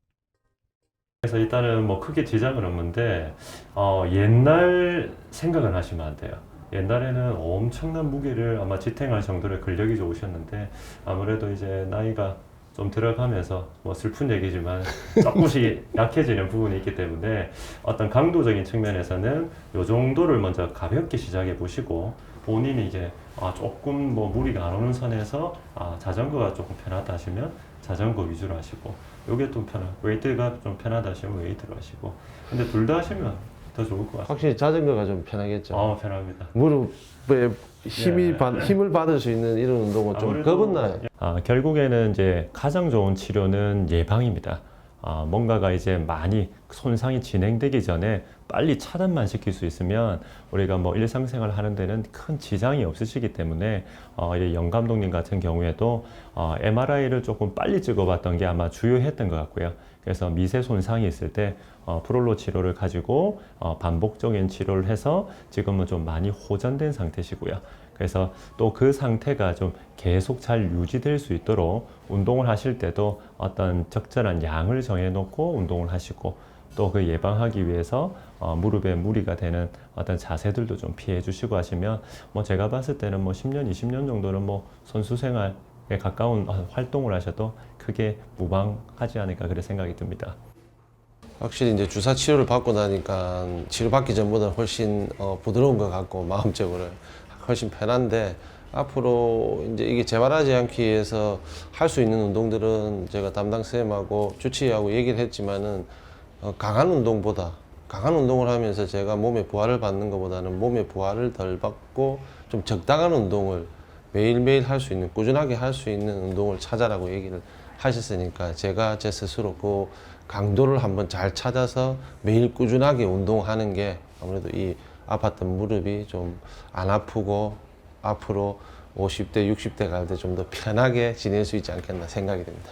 그래서 일단은 뭐 크게 지장은 없는데 옛날 생각을 하시면 안 돼요. 옛날에는 엄청난 무게를 아마 지탱할 정도로 근력이 좋으셨는데 아무래도 이제 나이가 좀 들어가면서 뭐 슬픈 얘기지만 조금씩 약해지는 부분이 있기 때문에 어떤 강도적인 측면에서는 요 정도를 먼저 가볍게 시작해 보시고 본인이 이제 조금 뭐 무리가 안 오는 선에서 자전거가 조금 편하다 하시면 자전거 위주로 하시고 요게 좀 웨이트가 좀 편하다 하시면 웨이트로 하시고 근데 둘 다 하시면 더 좋을 것 같습니다. 확실히 자전거가 좀 편하겠죠. 편합니다. 무릎에 힘을 받을 수 있는 이런 운동은 좀 겁나요. 결국에는 이제 가장 좋은 치료는 예방입니다. 뭔가가 이제 많이 손상이 진행되기 전에 빨리 차단만 시킬 수 있으면 우리가 뭐 일상생활 하는 데는 큰 지장이 없으시기 때문에 영 감독님 같은 경우에도 MRI를 조금 빨리 찍어봤던 게 아마 주요했던 것 같고요. 그래서 미세 손상이 있을 때 프롤로 치료를 가지고 반복적인 치료를 해서 지금은 좀 많이 호전된 상태시고요. 그래서 또 그 상태가 좀 계속 잘 유지될 수 있도록 운동을 하실 때도 어떤 적절한 양을 정해놓고 운동을 하시고, 또 그 예방하기 위해서 무릎에 무리가 되는 어떤 자세들도 좀 피해 주시고 하시면 제가 봤을 때는 10년, 20년 정도는 선수 생활에 가까운 활동을 하셔도 크게 무방하지 않을까 그런 생각이 듭니다. 확실히 이제 주사 치료를 받고 나니까 치료받기 전보다 훨씬 부드러운 것 같고 마음적으로 훨씬 편한데, 앞으로 이제 이게 재발하지 않기 위해서 할 수 있는 운동들은 제가 담당 선생님하고 주치의하고 얘기를 했지만은 강한 운동을 하면서 제가 몸에 부하를 받는 것보다는 몸에 부하를 덜 받고 좀 적당한 운동을 매일매일 할 수 있는, 꾸준하게 할 수 있는 운동을 찾아라고 얘기를 하셨으니까 제가 제 스스로 그 강도를 한번 잘 찾아서 매일 꾸준하게 운동하는 게 아무래도 이 아팠던 무릎이 좀 안 아프고 앞으로 50대, 60대 갈 때 좀 더 편하게 지낼 수 있지 않겠나 생각이 됩니다.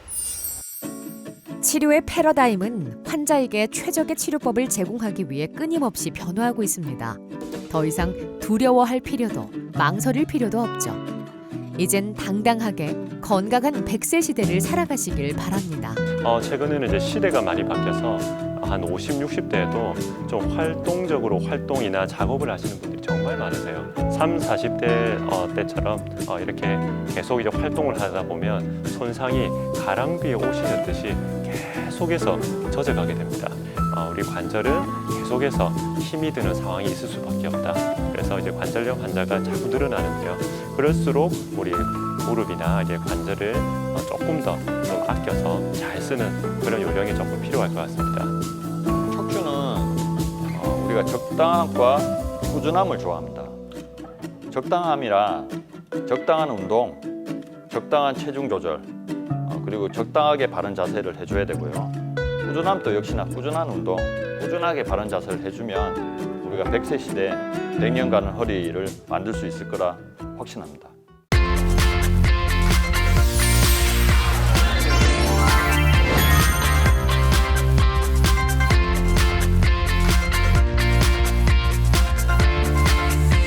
치료의 패러다임은 환자에게 최적의 치료법을 제공하기 위해 끊임없이 변화하고 있습니다. 더 이상 두려워할 필요도 망설일 필요도 없죠. 이젠 당당하게 건강한 100세 시대를 살아가시길 바랍니다. 최근에는 이제 시대가 많이 바뀌어서 한 50, 60대에도 좀 활동적으로 활동이나 작업을 하시는 분들이 정말 많으세요. 30, 40대 때처럼 이렇게 계속 이제 활동을 하다 보면 손상이 가랑비에 옷이 젖듯이 계속해서 젖어가게 됩니다. 우리 관절은 계속해서 힘이 드는 상황이 있을 수밖에 없다. 그래서 이제 관절염 환자가 자꾸 늘어나는데요. 그럴수록 우리 무릎이나 이제 관절을 조금 더 좀 아껴서 잘 쓰는 그런 요령이 조금 필요할 것 같습니다. 척추는 우리가 적당함과 꾸준함을 좋아합니다. 적당함이라 적당한 운동, 적당한 체중 조절, 그리고 적당하게 바른 자세를 해줘야 되고요. 꾸준함도 역시나 꾸준한 운동, 꾸준하게 바른 자세를 해주면 우리가 100세 시대 100년간의 허리를 만들 수 있을 거라 확신합니다.